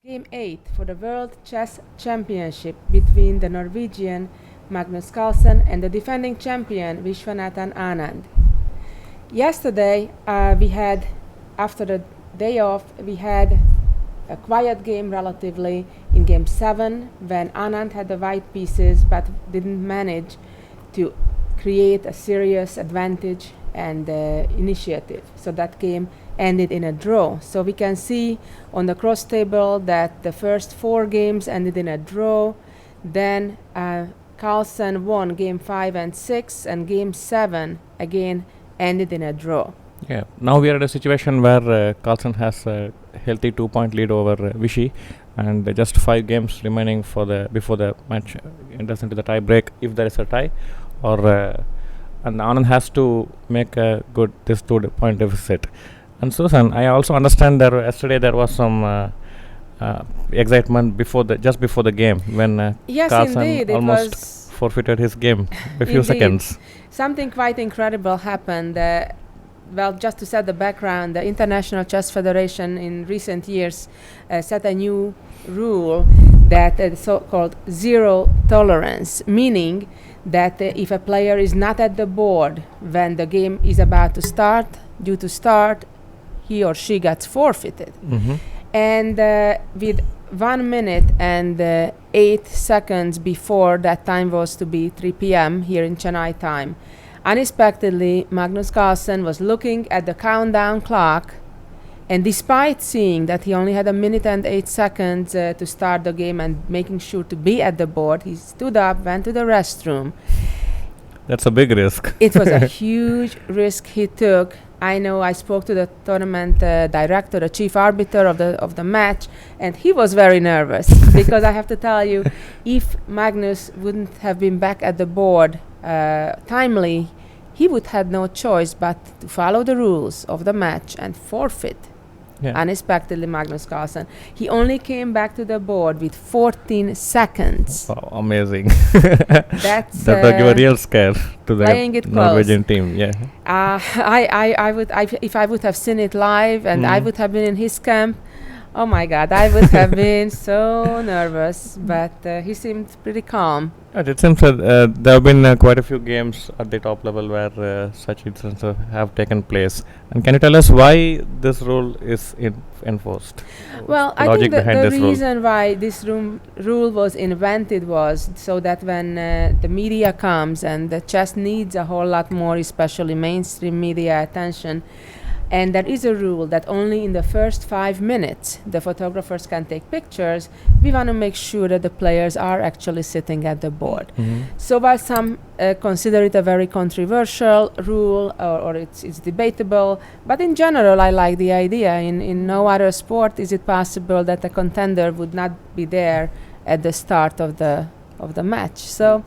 Game 8 for the World Chess Championship between the Norwegian Magnus Carlsen and the defending champion Viswanathan Anand. Yesterday, after the day off, we had a quiet game relatively in Game 7 when Anand had the white pieces but didn't manage to create a serious advantage and initiative. So that game ended in a draw. So we can see on the cross table that the first 4 games ended in a draw. Then Carlsen won Game 5 and 6, and Game 7 again ended in a draw. Yeah, now we are at a situation where Carlsen has a healthy 2-point lead over Vichy, and just 5 games remaining before the match enters into the tie break, if there is a tie, and Anand has to make a good 2-point deficit. And Susan, I also understand that yesterday there was some excitement just before the game when yes, Carlsen indeed, almost forfeited his game a few seconds. Something quite incredible happened. Well, just to set the background, the International Chess Federation in recent years set a new rule that so-called zero tolerance, meaning that if a player is not at the board when the game is about to start, he or she gets forfeited. Mm-hmm. And with 1 minute and 8 seconds before that time was to be 3 p.m. here in Chennai time, unexpectedly, Magnus Carlsen was looking at the countdown clock, and despite seeing that he only had 1 minute and 8 seconds to start the game and making sure to be at the board, he stood up, went to the restroom. That's a big risk. It was a huge risk he took. I know I spoke to the tournament director, the chief arbiter of the match, and he was very nervous because I have to tell you, if Magnus wouldn't have been back at the board timely, he would have no choice but to follow the rules of the match and forfeit. Yeah. Unexpectedly, Magnus Carlsen. He only came back to the board with 14 seconds. Wow, amazing. That's that will give a real scare to the Norwegian team. Yeah. If I would have seen it live and I would have been in his camp, oh my God, I would have been so nervous. But he seemed pretty calm. It seems that there have been quite a few games at the top level where such incidents have taken place. And can you tell us why this rule is enforced? Well, I think the reason why this rule was invented was so that when the media comes and the chess needs a whole lot more, especially mainstream media attention, and there is a rule that only in the first 5 minutes the photographers can take pictures, we want to make sure that the players are actually sitting at the board. Mm-hmm. So while some consider it a very controversial rule or it's debatable, but in general I like the idea. In no other sport is it possible that a contender would not be there at the start of the match. So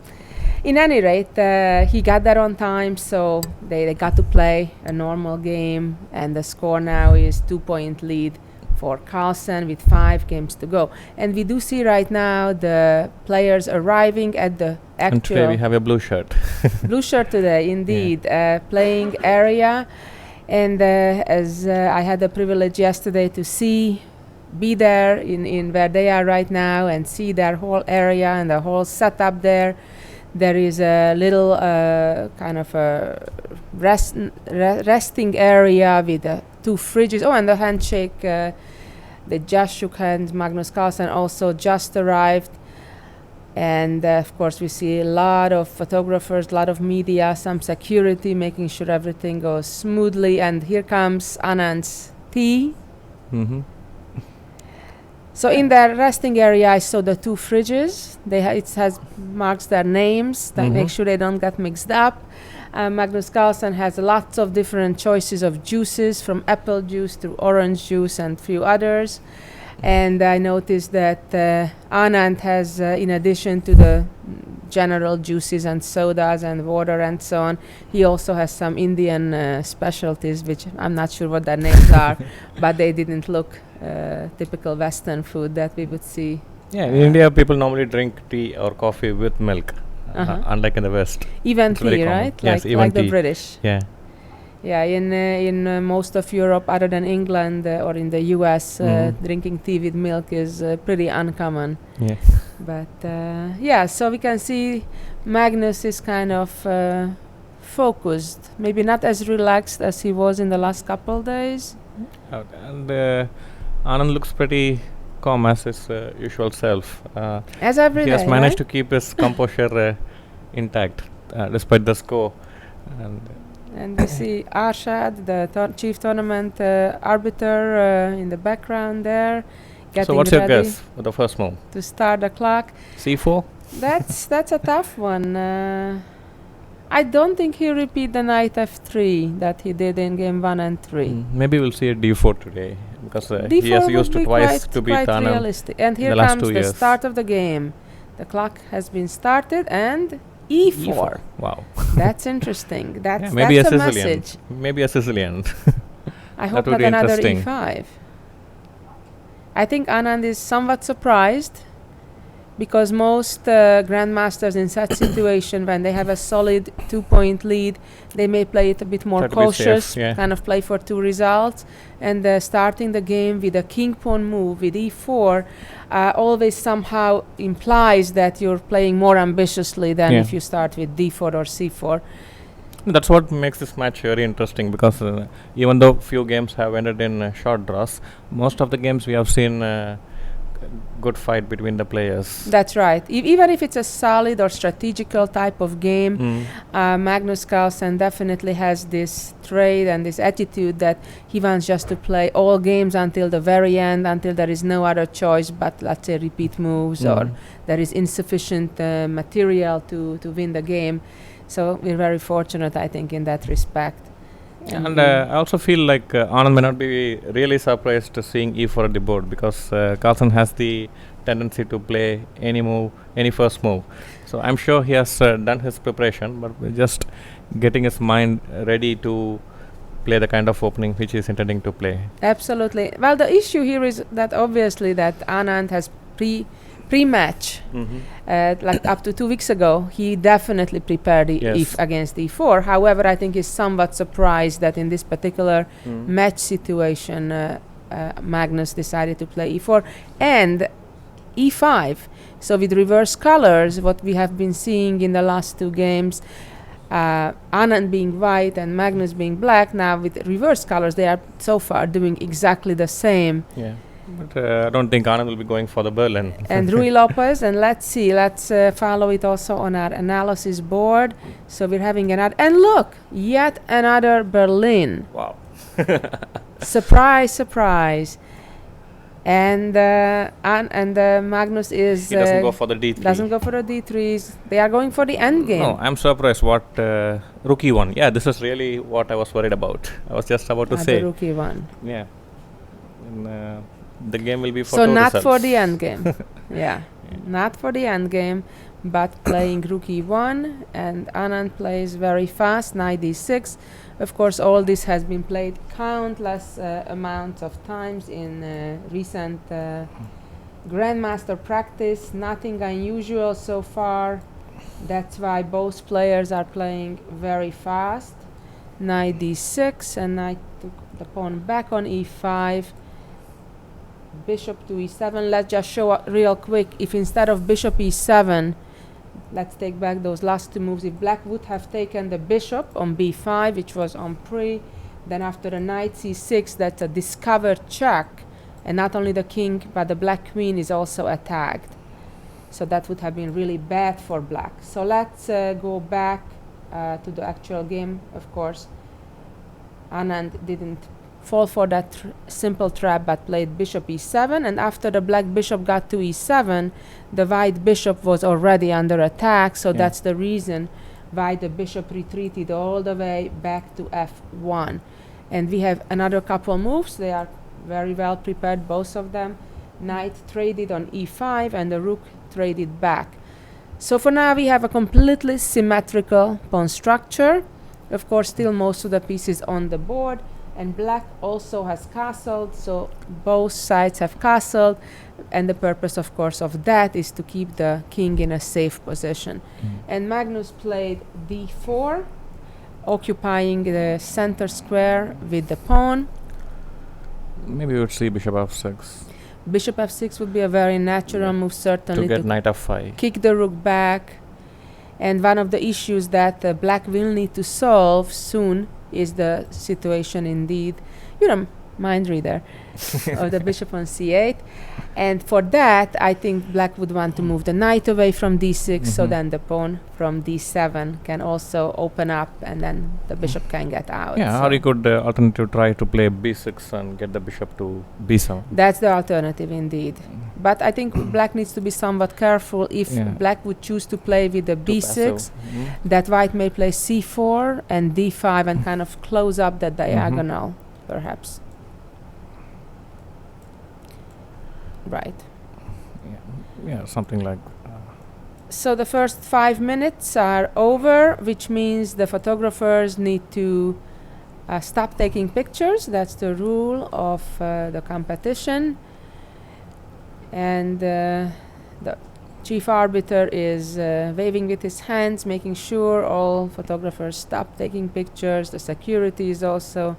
in any rate, he got there on time, so they got to play a normal game, and the score now is 2-point lead for Carlsen with 5 games to go. And we do see right now the players arriving at the actual... And today we have a blue shirt. Blue shirt today, indeed, playing area. And as I had the privilege yesterday to be there in where they are right now and see their whole area and the whole setup there. There is a little kind of a resting area with 2 fridges. Oh, and the handshake. They just shook hands. Magnus Carlsen also just arrived. And of course, we see a lot of photographers, a lot of media, some security, making sure everything goes smoothly. And here comes Anand's tea. Mm-hmm. So in their resting area, I saw the 2 fridges. It has marks their names to make sure they don't get mixed up. Magnus Carlsen has lots of different choices of juices, from apple juice to orange juice and few others. And I noticed that Anand has, in addition to the general juices and sodas and water and so on, he also has some Indian specialties, which I'm not sure what their names are, but they didn't look typical Western food that we would see. Yeah, in India, people normally drink tea or coffee with milk, unlike in the West. Even tea, right? Yes, like the British. Yeah. Yeah, in most of Europe, other than England or in the US, drinking tea with milk is pretty uncommon. Yeah. But yeah, so we can see Magnus is kind of focused, maybe not as relaxed as he was in the last couple days. And Anand looks pretty calm as his usual self. As every he day, has managed right? to keep his composure intact despite the score. And we see Arshad, the chief tournament arbiter, in the background there, getting So what's your ready guess for the first move? to start the clock. C4? That's a tough one. I don't think he'll repeat the knight f3 that he did in game 1 and 3. Maybe we'll see a d4 today because D4 he has would used be it twice to beat quite Anand. realistic. And here the last comes 2 the years. start of the game. The clock has been started and e4. Wow. That's interesting. That's maybe that's a a Sicilian. message. Maybe a Sicilian. I hope would not be another interesting. e5. I think Anand is somewhat surprised because most grandmasters in such situation, when they have a solid 2-point lead, they may play it a bit more Try to be cautious, safe, yeah. kind of play for 2 results. And starting the game with a king pawn move with e4 always somehow implies that you're playing more ambitiously than Yeah. if you start with d4 or c4. That's what makes this match very interesting because even though few games have ended in short draws, most of the games we have seen good fight between the players. That's right. Even if it's a solid or strategical type of game, Magnus Carlsen definitely has this trait and this attitude that he wants just to play all games until the very end, until there is no other choice but, let's say, repeat moves or there is insufficient material to win the game. So we're very fortunate, I think, in that respect. And I also feel like Anand may not be really surprised to seeing e4 at the board because Carlsen has the tendency to play any move, any first move. So I'm sure he has done his preparation, but we're just getting his mind ready to play the kind of opening which he's intending to play. Absolutely. Well, the issue here is that obviously that Anand has pre-match, like up to 2 weeks ago, he definitely prepared against e4. However, I think he's somewhat surprised that in this particular match situation, Magnus decided to play e4 and e5. So with reverse colors, what we have been seeing in the last 2 games, Anand being white and Magnus being black, now with reverse colors, they are so far doing exactly the same. Yeah. But I don't think Anand will be going for the Berlin. And Ruy Lopez, and let's follow it also on our analysis board. So we're having another, and look, yet another Berlin. Wow. Surprise, surprise. And Magnus is... He doesn't go for the d3. Doesn't go for the d3s. They are going for the end game. No, I'm surprised what Rook e1. Yeah, this is really what I was worried about. I was just about to say. The Rook e1. Yeah. And, the game will be for so two not results. for the end game. Yeah, not for the end game, but playing Rook e1, and Anand plays very fast, knight d6. Of course, all this has been played countless amounts of times in recent grandmaster practice. Nothing unusual so far. That's why both players are playing very fast. Knight d6, and knight took the pawn back on e5. Bishop to e7. Let's just show real quick. If instead of bishop e7, let's take back those last 2 moves. If black would have taken the bishop on b5, which was on pre, then after the knight c6, that's a discovered check. And not only the king, but the black queen is also attacked. So that would have been really bad for black. So let's go back to the actual game, of course. Anand didn't fall for that simple trap but played bishop e7, and after the black bishop got to e7, the white bishop was already under attack, so that's the reason why the bishop retreated all the way back to f1. And we have another couple moves. They are very well prepared, both of them. Knight traded on e5 and the rook traded back. So for now we have a completely symmetrical pawn structure. Of course, still most of the pieces on the board. And black also has castled, so both sides have castled, and the purpose, of course, of that is to keep the king in a safe position. And Magnus played d4, occupying the center square with the pawn. Maybe we would see bishop f6 Bishop f6 would be a very natural move, certainly, to get knight f5. kick the rook back. And one of the issues that black will need to solve soon is the situation, indeed, mind reader, of the bishop on c8. And for that, I think black would want to move the knight away from d6, so then the pawn from d7 can also open up, and then the bishop can get out. Yeah, or you could alternatively try to play b6 and get the bishop to b7. That's the alternative, indeed. But I think black needs to be somewhat careful. If black would choose to play with the b6, that white may play c4 and d5 and kind of close up that diagonal, perhaps. Right. Yeah, something like. So the first 5 minutes are over, which means the photographers need to stop taking pictures. That's the rule of the competition. And the chief arbiter is waving with his hands, making sure all photographers stop taking pictures. The security is also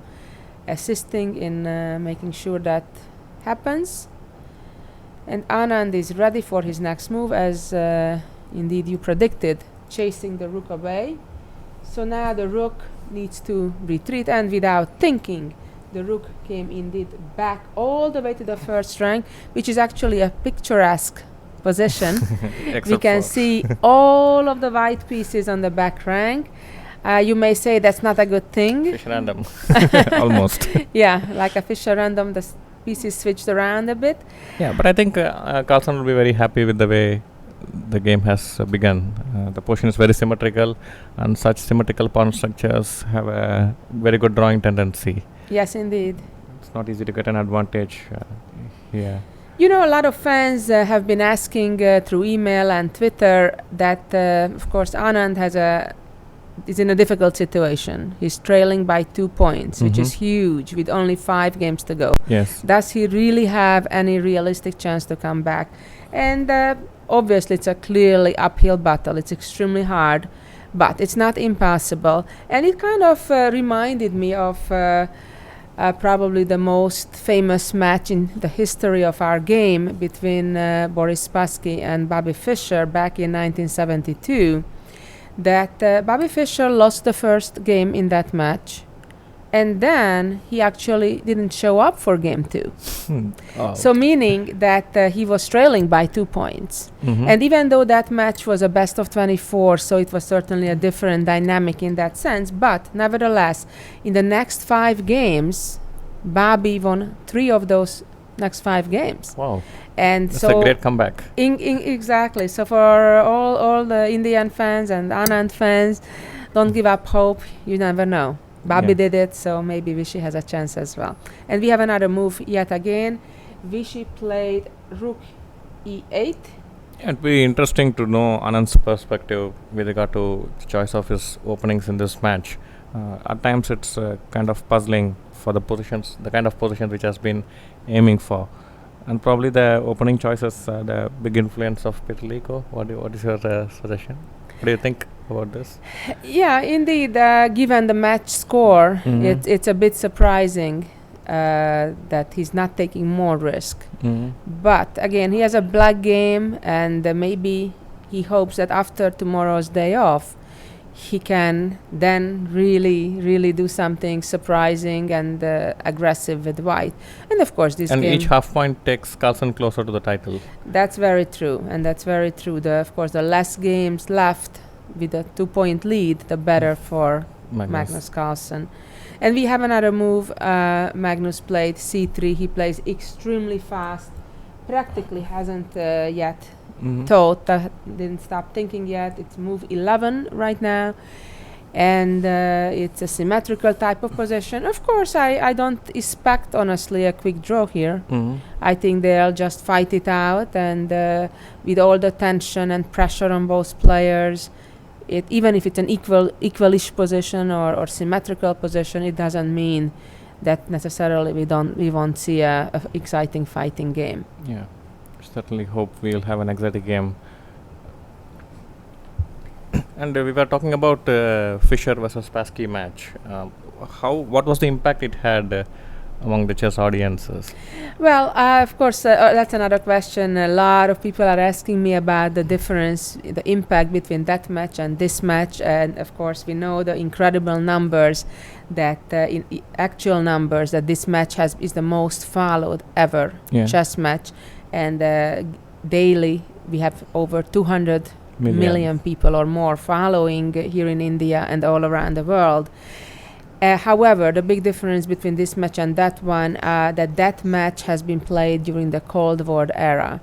assisting in making sure that happens. And Anand is ready for his next move, as indeed you predicted, chasing the rook away. So now the rook needs to retreat, and without thinking, the rook came indeed back all the way to the first rank, which is actually a picturesque position. We can see all of the white pieces on the back rank. You may say that's not a good thing. Fischer random, almost. Yeah, like a Fischer random, the pieces switched around a bit. Yeah, but I think Carlsen will be very happy with the way the game has begun. The position is very symmetrical, and such symmetrical pawn structures have a very good drawing tendency. Yes, indeed. It's not easy to get an advantage here. You know, a lot of fans have been asking through email and Twitter that, of course, Anand is in a difficult situation. He's trailing by 2 points, which is huge, with only 5 games to go. Yes. Does he really have any realistic chance to come back? And obviously, it's a clearly uphill battle. It's extremely hard, but it's not impossible. And it kind of reminded me of probably the most famous match in the history of our game between Boris Spassky and Bobby Fischer back in 1972. That Bobby Fischer lost the first game in that match, and then he actually didn't show up for game 2. So meaning that he was trailing by 2 points. And even though that match was a best of 24, so it was certainly a different dynamic in that sense, but nevertheless, in the next 5 games, Bobby won 3 of those next 5 games. Wow. And that's so a great comeback. Exactly. So for all the Indian fans and Anand fans, don't give up hope. You never know. Bobby did it, so maybe Vishy has a chance as well. And we have another move yet again. Vishy played rook e8. It'd be interesting to know Anand's perspective with regard to the choice of his openings in this match. At times it's kind of puzzling for the positions, the kind of positions which has been aiming for. And probably the opening choices, the big influence of Petlico. What is your suggestion? What do you think about this? Yeah, indeed. Given the match score, it's a bit surprising that he's not taking more risk. But again, he has a black game, and maybe he hopes that after tomorrow's day off, he can then really do something surprising and aggressive with white. And of course, and each half point takes Carlsen closer to the title. That's very true, and that's very true. Of course, the less games left with a 2-point lead, the better for Magnus Carlsen. And we have another move. Magnus played c3. He plays extremely fast. Practically hasn't yet thought, didn't stop thinking yet. It's move 11 right now, and it's a symmetrical type of position. Of course, I don't expect, honestly, a quick draw here. I think they'll just fight it out, and with all the tension and pressure on both players, even if it's an equalish position or symmetrical position, it doesn't mean that necessarily we won't see a exciting fighting game. Yeah. Certainly hope we'll have an exciting game. And we were talking about Fischer versus Spassky match. What was the impact it had among the chess audiences? Well, of course, that's another question. A lot of people are asking me about the difference, the impact between that match and this match. And of course, we know the incredible numbers that, actual numbers, that this match is the most followed ever chess match. And daily, we have over 200 million people or more following here in India and all around the world. However, the big difference between this match and that one, that match has been played during the Cold War era.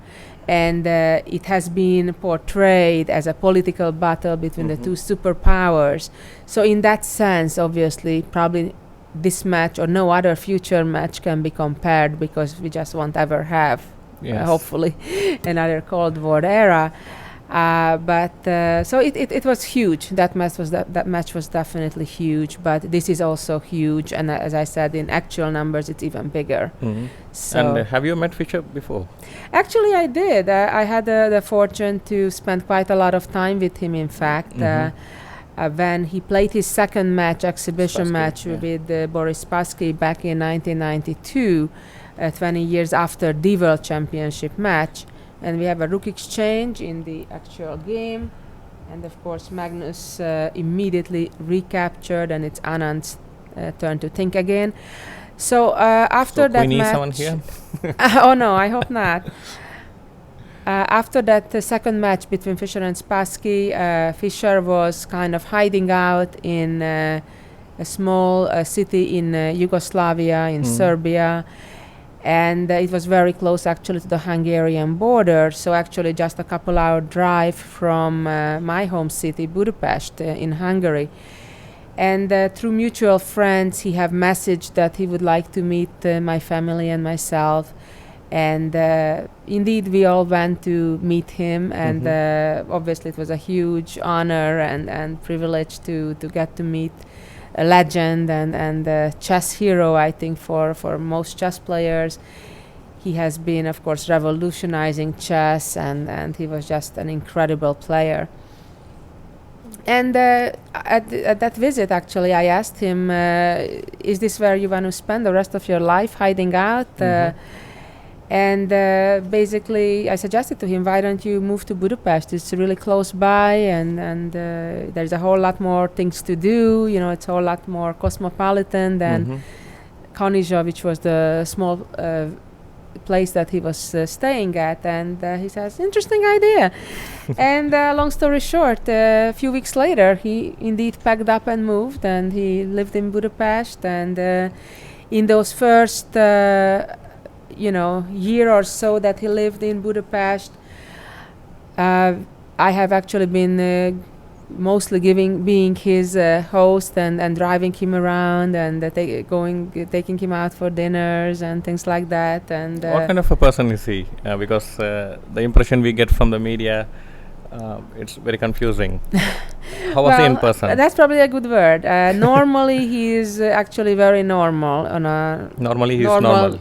And it has been portrayed as a political battle between the two superpowers. So in that sense, obviously, probably this match or no other future match can be compared, because we just won't ever have, hopefully, another Cold War era. So it was huge. That match was definitely huge, but this is also huge, and as I said, in actual numbers it's even bigger. So and have you met Fischer before? Actually, I did. I had the fortune to spend quite a lot of time with him, in fact. When he played his second match, exhibition match with Boris Spassky back in 1992, 20 years after the World Championship match. And we have a rook exchange in the actual game. And of course, Magnus immediately recaptured, and it's Anand's turn to think again. So after that match... someone here? Oh no, I hope not. After that second match between Fischer and Spassky, Fischer was kind of hiding out in a small city in Yugoslavia, in Serbia. And it was very close actually to the Hungarian border, so actually just a couple-hour drive from my home city, Budapest, in Hungary. And through mutual friends, he have messaged that he would like to meet my family and myself. And indeed, we all went to meet him, and obviously it was a huge honor and privilege to get to meet a legend and a chess hero, I think, for most chess players. He has been, of course, revolutionizing chess, and he was just an incredible player. And at that visit, actually, I asked him, is this where you want to spend the rest of your life, hiding out? And basically, I suggested to him, why don't you move to Budapest? It's really close by, and there's a whole lot more things to do. You know, it's a whole lot more cosmopolitan than Kanizsa, which was the small place that he was staying at. And he says, interesting idea. And long story short, a few weeks later, he indeed packed up and moved, and he lived in Budapest. And in those first year or so that he lived in Budapest, I have actually been mostly being his host and driving him around and taking him out for dinners and things like that. And what kind of a person is he? Because the impression we get from the media, it's very confusing. How was he in person? That's probably a good word. Normally, he is actually very normal. Normally, he's normal.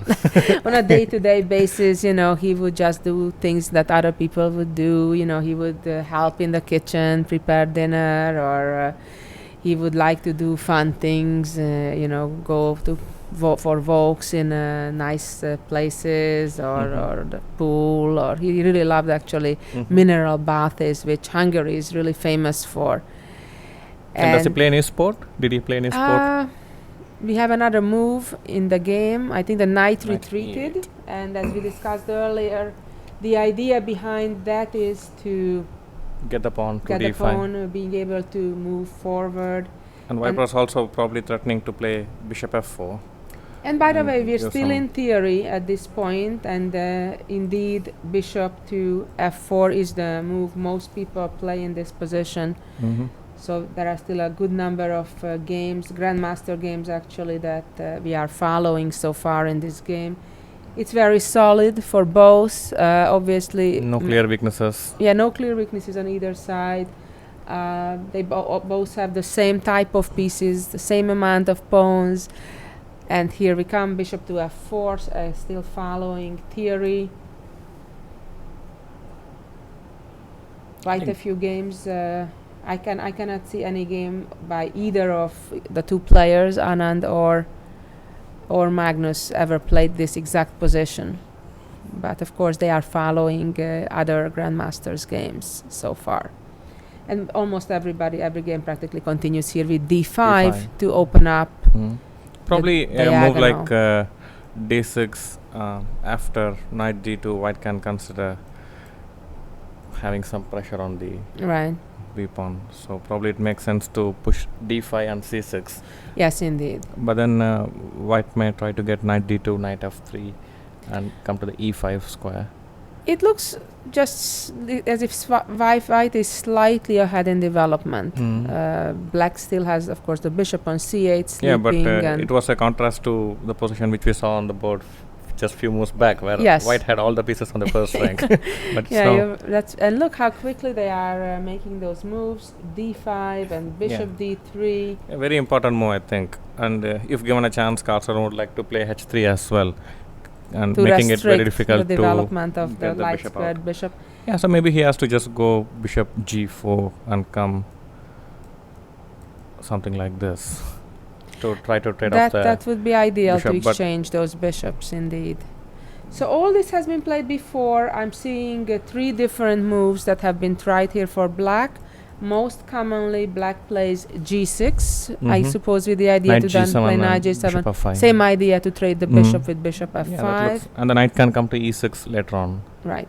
On a day-to-day basis, he would just do things that other people would do. He would help in the kitchen, prepare dinner, or he would like to do fun things. Go for walks in nice places, or the pool, or he really loved actually mineral baths, which Hungary is really famous for. And does he play any sport? Did he play any sport? We have another move in the game. I think the knight retreated, and as we discussed earlier, the idea behind that is to get the pawn to get d5. The pawn being able to move forward. And White was also probably threatening to play bishop f4. And by the way, we're still in theory at this point, and indeed bishop to f4 is the move most people play in this position. So there are still a good number of games, grandmaster games actually, that we are following so far in this game. It's very solid for both, obviously. No clear weaknesses. Yeah, no clear weaknesses on either side. They both have the same type of pieces, the same amount of pawns. And here we come, bishop to f4, still following theory. Quite a few games I cannot see any game by either of the two players, Anand or Magnus, ever played this exact position. But of course, they are following other grandmasters games so far. And almost every game practically continues here with d5 to open up. Probably a move diagonal. like d6 after knight d2. White can consider having some pressure on the Right. b pawn. So probably it makes sense to push d5 and c6. Yes, indeed. But then white may try to get knight d2, knight f3, and come to the e5 square. It looks just as if white is slightly ahead in development. Black still has, of course, the bishop on c8 sleeping. Yeah, but and it was a contrast to the position which we saw on the board just few moves back, where Yes. white had all the pieces on the first rank. But yeah, so that's and look how quickly they are making those moves. d5 and bishop d3. a very important move, I think. And if given a chance, Carlsen would like to play h3 as well, and To making it very restrict difficult the development to of the get the light bishop squared out. bishop. Yeah, so maybe he has to just go bishop g4 and come something like this to try to trade off the That would be ideal to bishop, but exchange those bishops, indeed. So all this has been played before. I'm seeing 3 different moves that have been tried here for black. Most commonly, black plays g6, I suppose, with the idea knight to then g7 play and knight bishop g7. f5. Same idea to trade the bishop with bishop Yeah, that f5. looks, and the knight can come to e6 later on. Right.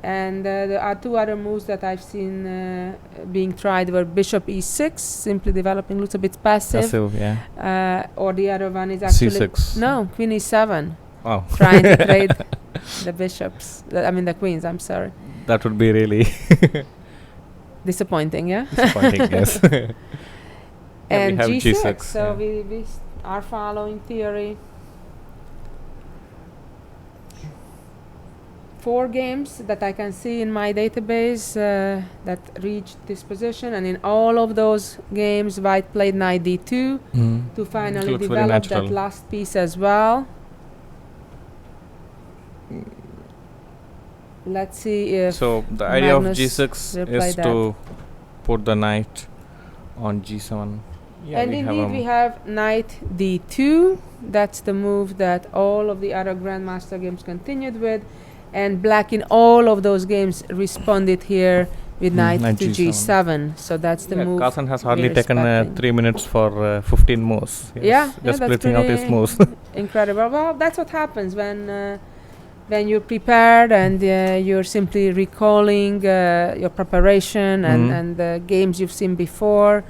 And there are 2 other moves that I've seen being tried were bishop e6, simply developing, looks a bit passive. Passive, yeah. Or the other one is actually c6. no, queen e7, Wow. trying to trade the bishops. The queens. I'm sorry. That would be really Disappointing, yeah. disappointing, yes. And we have g6. g6. So we are following theory. 4 games that I can see in my database that reached this position, and in all of those games, white played knight d2 to finally Looks very develop that natural. last piece as well. Let's see if So the idea of Magnus g6 will play is to put the knight on g7. Yeah, and indeed we have knight d2. That's the move that all of the other grandmaster games continued with, and black in all of those games responded here with knight to g7. So that's the move. Carlsen has hardly we're taken respecting. 3 minutes for 15 moves. Yes, Yeah, just that's splitting out his pretty moves. Incredible. Well, that's what happens when you're prepared and you're simply recalling your preparation and the games you've seen before.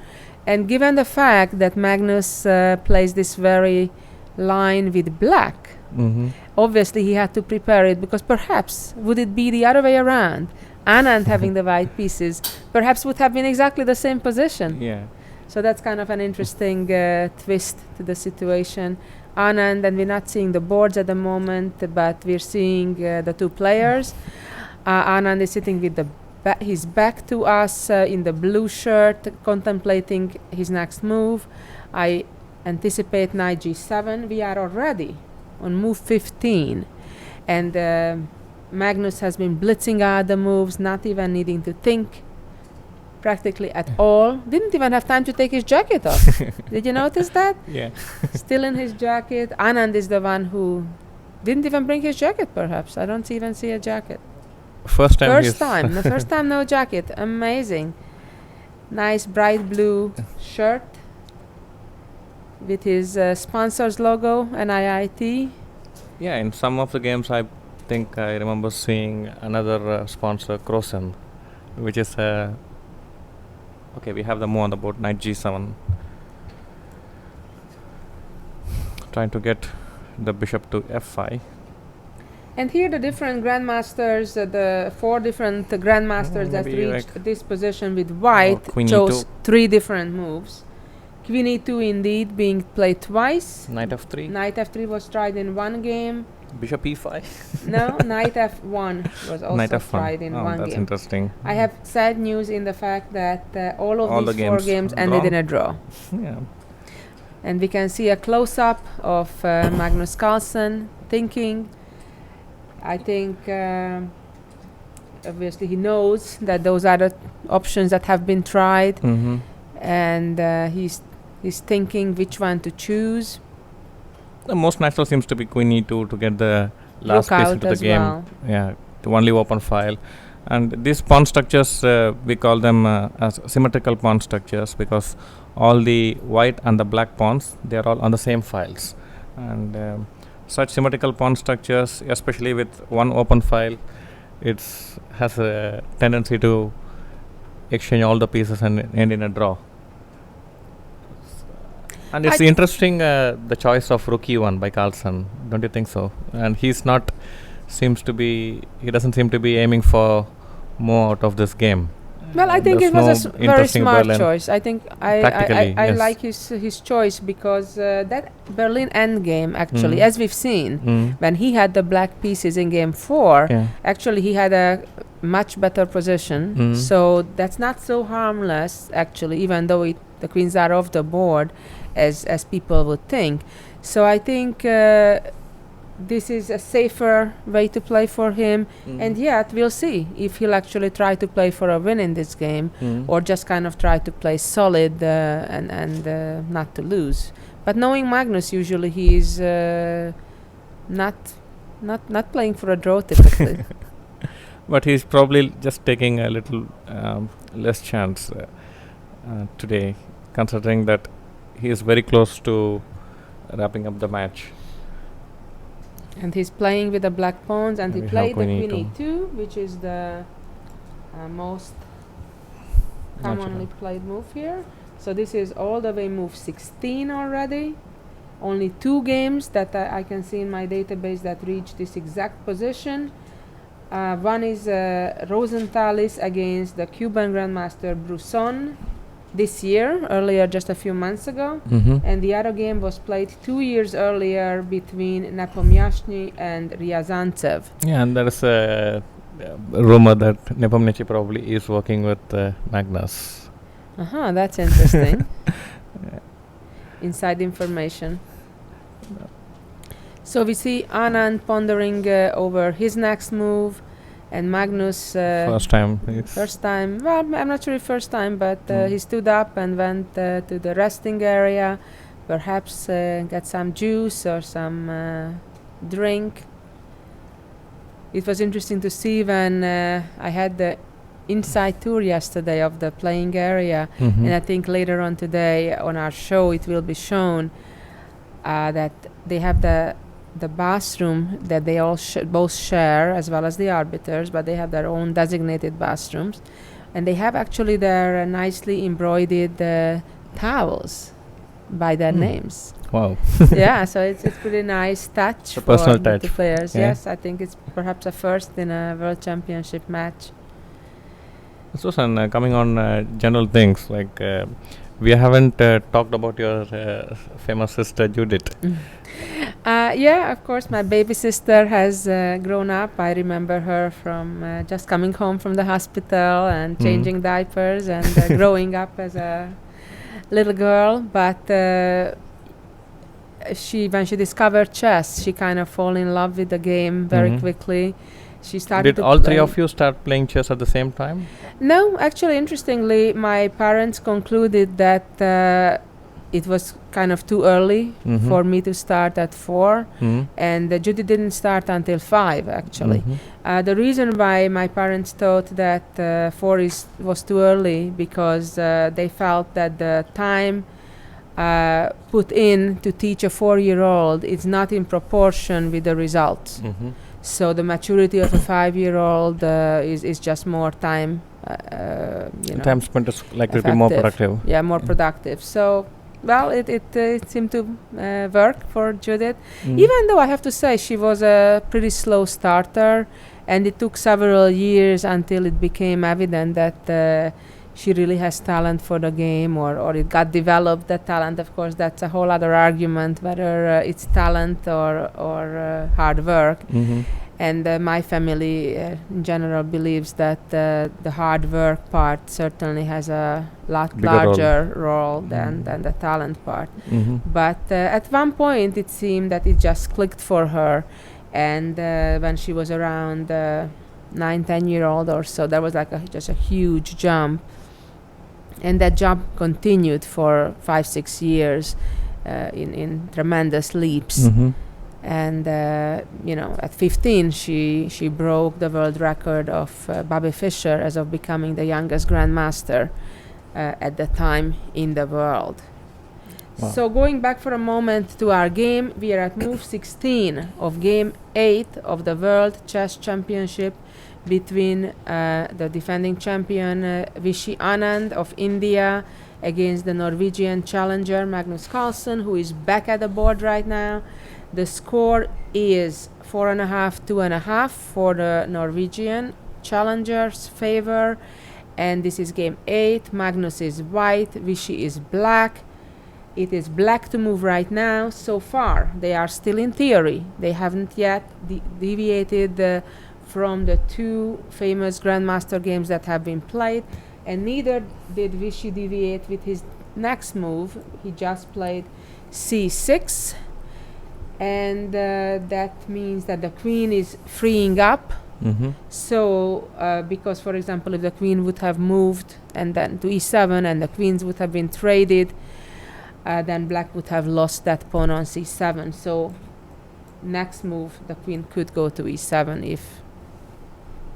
And given the fact that Magnus plays this very line with black, obviously he had to prepare it, because perhaps would it be the other way around? Anand having the white pieces perhaps would have been exactly the same position. Yeah. So that's kind of an interesting twist to the situation. Anand, and we're not seeing the boards at the moment, but we're seeing the 2 players. Anand is sitting with his back to us in the blue shirt, contemplating his next move. I anticipate knight g7. We are already on move 15, and Magnus has been blitzing out the moves, not even needing to think practically at all. Didn't even have time to take his jacket off. Did you notice that? Yeah. Still in his jacket. Anand is the one who didn't even bring his jacket, perhaps. I don't even see a jacket. First time. The first time no jacket. Amazing. Nice bright blue shirt with his sponsor's logo and IIT. Yeah, in some of the games I think I remember seeing another sponsor, Caro-Kann, which is okay, we have the move on the board, knight g7. Trying to get the bishop to f5. And here the different grandmasters, the 4 different grandmasters that maybe reached this position with white queen chose e2. 3 different moves. Queen e2 indeed being played twice. Knight f3. Knight f3 was tried in 1 game. Bishop e5. No, knight f1 was Knight also f1. tried in 1 that's game. interesting. I have sad news in the fact that all of All these the 4 games games ended draw. in a draw. Yeah. And we can see a close-up of Magnus Carlsen thinking. I think obviously he knows that those are the options that have been tried, Mm-hmm. and he's thinking which one to choose. The most natural seems to be queen e2 to get the last Rook piece out into the as game. well. Yeah, to only open file. And these pawn structures, we call them as symmetrical pawn structures because all the white and the black pawns, they are all on the same files. And such symmetrical pawn structures, especially with one open file, it's has a tendency to exchange all the pieces and end in a draw. And it's interesting the choice of rook e1 by Carlsen, don't you think so? And he doesn't seem to be aiming for more out of this game. Well, I think There's it was no very interesting smart Berlin. choice. I think I Tactically, yes. like his choice because that Berlin endgame actually, Mm. as we've seen, when he had the black pieces in game 4, Yeah. actually he had a much better position. Mm. So that's not so harmless actually, even though the queens are off the board, as people would think. So I think this is a safer way to play for him. And yet we'll see if he'll actually try to play for a win in this game, or just kind of try to play solid and not to lose. But knowing Magnus, usually he's not playing for a draw typically. But he's probably just taking a little less chance today, considering that he is very close to wrapping up the match. And he's playing with the black pawns, and he We played have the queen queen e2. e2, which is the most commonly played move here. So this is all the way move 16 already. Only 2 games that I can see in my database that reach this exact position. One is Rosenthalis against the Cuban Grandmaster Brusson this year, earlier just a few months ago. And the other game was played 2 years earlier between Nepomniachtchi and Ryazantsev. Yeah, and there is a rumor that Nepomniachtchi probably is working with Magnus. That's interesting. Inside information. So we see Anand pondering over his next move, and Magnus First time. well, I'm not sure if first time, but he stood up and went to the resting area, perhaps get some juice or some drink. It was interesting to see when I had the inside tour yesterday of the playing area, and I think later on today on our show it will be shown that they have the bathroom that they all both share, as well as the arbiters, but they have their own designated bathrooms, and they have actually their nicely embroidered towels by their names. Wow. Yeah, so it's pretty nice touch A for personal the touch. players. Yeah. Yes, I think it's perhaps a first in a World Championship match. Susan, coming on general things, like we haven't talked about your famous sister Judith. Yeah, of course, my baby sister has grown up. I remember her from just coming home from the hospital and changing diapers and growing up as a little girl. But when she discovered chess, she kind of fell in love with the game very quickly. She started. Did all 3 of you start playing chess at the same time? No, actually, interestingly, my parents concluded that it was kind of too early for me to start at 4, and Judy didn't start until 5, actually. The reason why my parents thought that 4 was too early because they felt that the time put in to teach a 4-year-old is not in proportion with the results. So the maturity of a 5-year-old is just more time. Time spent is likely to be more productive. Yeah, more productive. So, well, it seemed to work for Judith. Even though I have to say she was a pretty slow starter, and it took several years until it became evident that she really has talent for the game, or it got developed, that talent. Of course, that's a whole other argument, whether it's talent or hard work. And my family in general believes that the hard work part certainly has a lot Bigger larger role than the talent part. But at one point it seemed that it just clicked for her, and when she was around 9-10-year-old or so. That was like just a huge jump, and that jump continued for 5-6 years in tremendous leaps. Mm-hmm. And at 15 she broke the world record of Bobby Fischer as of becoming the youngest grandmaster at the time in the world. Wow. So going back for a moment to our game, we are at move 16 of game 8 of the World Chess Championship between the defending champion Viswanathan Anand of India against the Norwegian challenger Magnus Carlsen, who is back at the board right now. The score is 4.5, 2.5 for the Norwegian challenger's favor, and this is game 8. Magnus is white, Vichy is black. It is black to move right now. So far, they are still in theory. They haven't yet deviated from the two famous Grandmaster games that have been played, and neither did Vichy deviate with his next move. He just played c6, and that means that the queen is freeing up. Mm-hmm. So because, for example, if the queen would have moved and then to e7 and the queens would have been traded, then black would have lost that pawn on c7. So next move, the queen could go to e7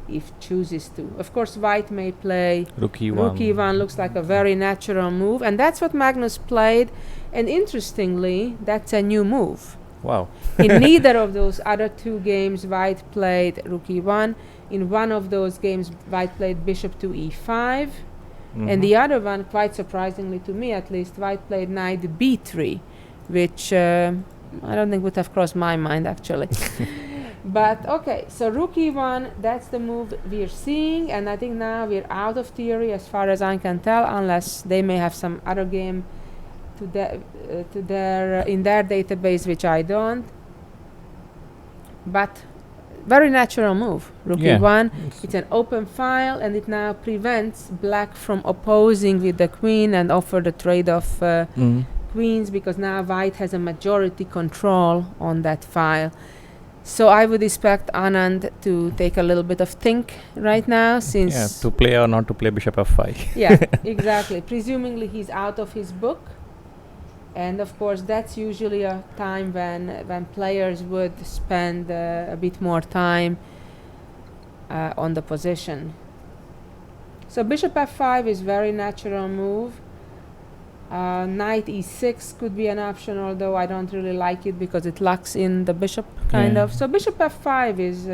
if chooses to. Of course, white may play Rook e1. Rook e1 looks like a very natural move, and that's what Magnus played. And interestingly, that's a new move. Wow. In neither of those other two games, white played Rook e1. In one of those games, white played bishop to e5. Mm-hmm. And the other one, quite surprisingly to me at least, white played knight b3, which I don't think would have crossed my mind actually. But okay, so Rook e1, that's the move we're seeing, and I think now we're out of theory as far as I can tell, unless they may have some other game to their in their database, which I don't. But very natural move, Rook e1. It's an open file, and it now prevents black from opposing with the queen and offer the trade-off queens, because now white has a majority control on that file. So I would expect Anand to take a little bit of think right now, since to play or not to play bishop f5. yeah, exactly. Presumably he's out of his book, and of course that's usually a time when players would spend a bit more time on the position. So bishop f5 is very natural move. Knight e6 could be an option, although I don't really like it because it locks in the bishop kind of. So bishop f5 is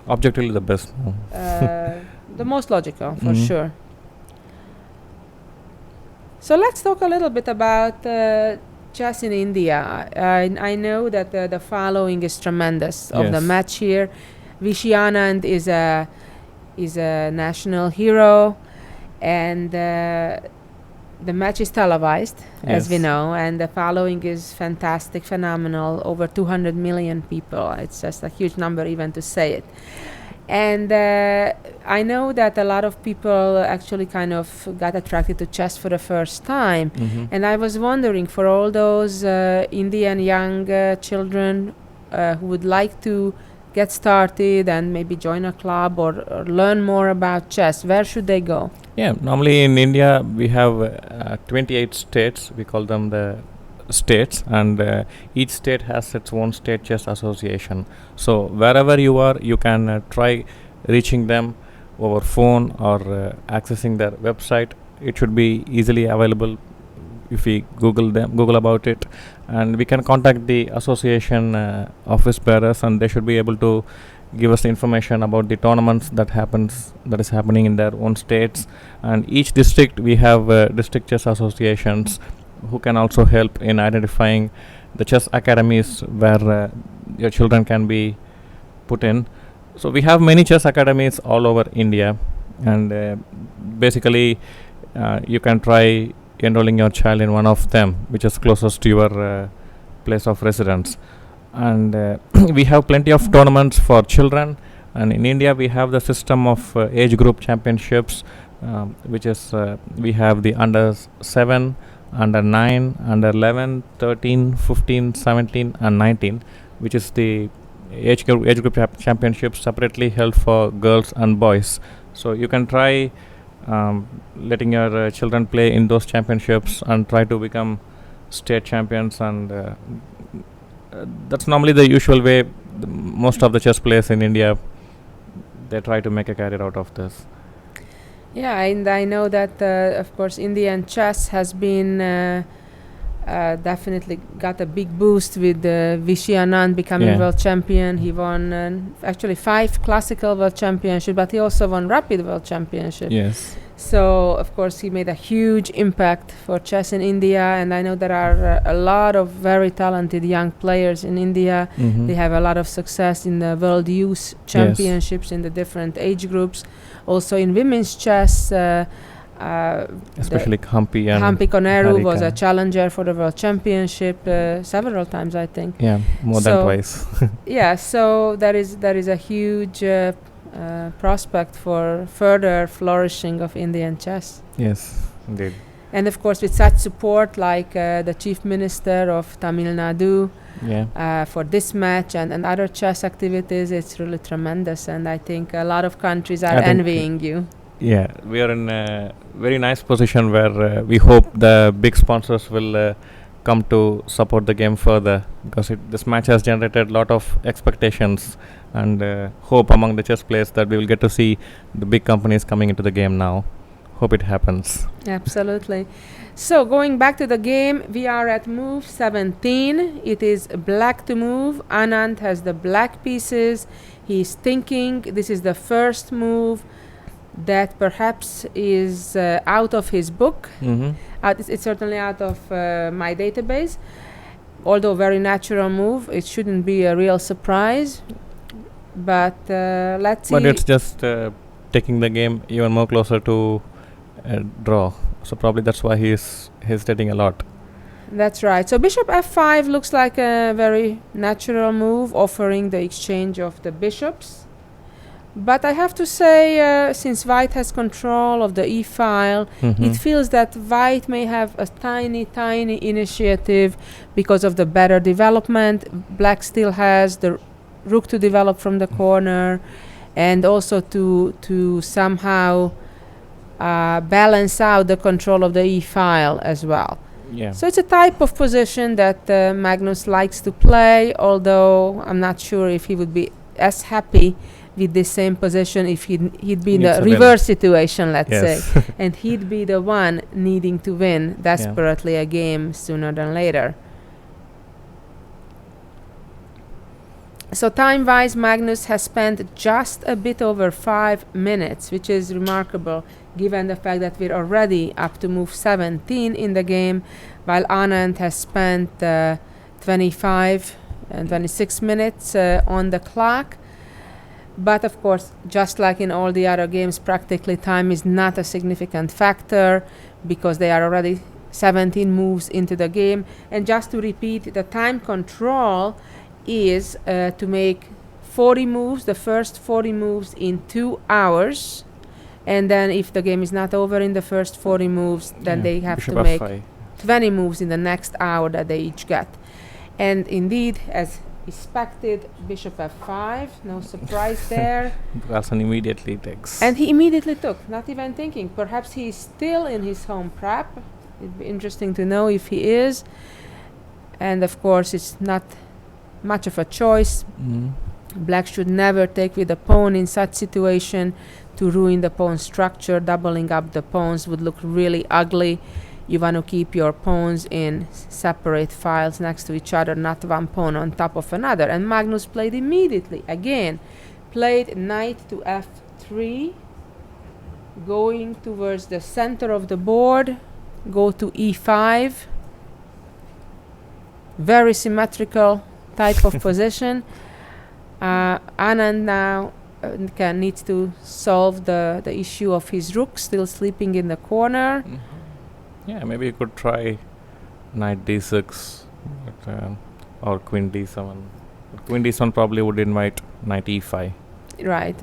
objectively the best move. The most logical for sure. So let's talk a little bit about chess in India. I know that the following is tremendous of the match here. Viswanathan Anand is a national hero, and the match is televised, as we know, and the following is fantastic, phenomenal, over 200 million people. It's just a huge number even to say it. And I know that a lot of people actually kind of got attracted to chess for the first time. And I was wondering, for all those Indian young children who would like to get started and maybe join a club or learn more about chess, where should they go? Yeah, normally in India we have 28 states. We call them the states, and each state has its own state chess association. So wherever you are, you can try reaching them over phone or accessing their website. It should be easily available if we Google about it, and we can contact the association office bearers, and they should be able to give us the information about the tournaments that is happening in their own states. And each district, we have district chess associations who can also help in identifying the chess academies where your children can be put in. So we have many chess academies all over India, and basically you can try enrolling your child in one of them which is closest to your place of residence. And we have plenty of tournaments for children, and in India we have the system of age group championships, which is we have the under 7, under 9, under 11, 13, 15, 17 and 19, which is the age group championships separately held for girls and boys. So you can try letting your children play in those championships and try to become state champions, and that's normally the usual way. Most of the chess players in India, they try to make a career out of this. Yeah, and I know that, of course, Indian chess has been definitely got a big boost with Vishy Anand becoming world champion. He won actually 5 classical world championships, but he also won rapid world championship. Yes. So, of course, he made a huge impact for chess in India, and I know there are a lot of very talented young players in India. They have a lot of success in the World Youth Championships in the different age groups. Also in women's chess, especially Hampi Koneru was a challenger for the World Championship several times, I think. Yeah, more than twice. Yeah, so there is a huge prospect for further flourishing of Indian chess. Yes, indeed. And of course, with such support like the Chief Minister of Tamil Nadu for this match and other chess activities, it's really tremendous. And I think a lot of countries are envying you. Yeah, we are in a very nice position where we hope the big sponsors will come to support the game further, because this match has generated a lot of expectations and hope among the chess players that we will get to see the big companies coming into the game now. Hope it happens. Absolutely. So going back to the game, we are at move 17. It is black to move. Anand has the black pieces. He's thinking this is the first move that perhaps is out of his book. It's certainly out of my database. Although very natural move, it shouldn't be a real surprise. But let's see. But it's just taking the game even more closer to draw. So probably that's why he is hesitating a lot. That's right. So bishop f5 looks like a very natural move, offering the exchange of the bishops. But I have to say, since white has control of the e-file, it feels that white may have a tiny initiative because of the better development. Black still has the rook to develop from the corner, and also to somehow balance out the control of the e-file as well. Yeah. So it's a type of position that Magnus likes to play, although I'm not sure if he would be as happy with the same position if he'd be in the reverse situation, let's say, and he'd be the one needing to win desperately a game sooner than later. So time-wise, Magnus has spent just a bit over 5 minutes, which is remarkable given the fact that we're already up to move 17 in the game, while Anand has spent 25 and 26 minutes on the clock. But of course, just like in all the other games, practically time is not a significant factor because they are already 17 moves into the game. And just to repeat, the time control is to make 40 moves, the first 40 moves in 2 hours. And then if the game is not over in the first 40 moves, then they have to make 20 moves in the next hour that they each get. And indeed, as expected, bishop f5, no surprise there. Carlsen immediately takes. And he immediately took, not even thinking. Perhaps he's still in his home prep. It'd be interesting to know if he is. And of course, it's not much of a choice. Black should never take with a pawn in such situation to ruin the pawn structure. Doubling up the pawns would look really ugly. You want to keep your pawns in separate files next to each other, not one pawn on top of another. And Magnus played immediately. Again, played knight to f3, going towards the center of the board, go to e5. Very symmetrical type of position. Anand now needs to solve the issue of his rook still sleeping in the corner. Yeah, maybe you could try knight d6 or queen d7. Queen d7 probably would invite knight e5. Right.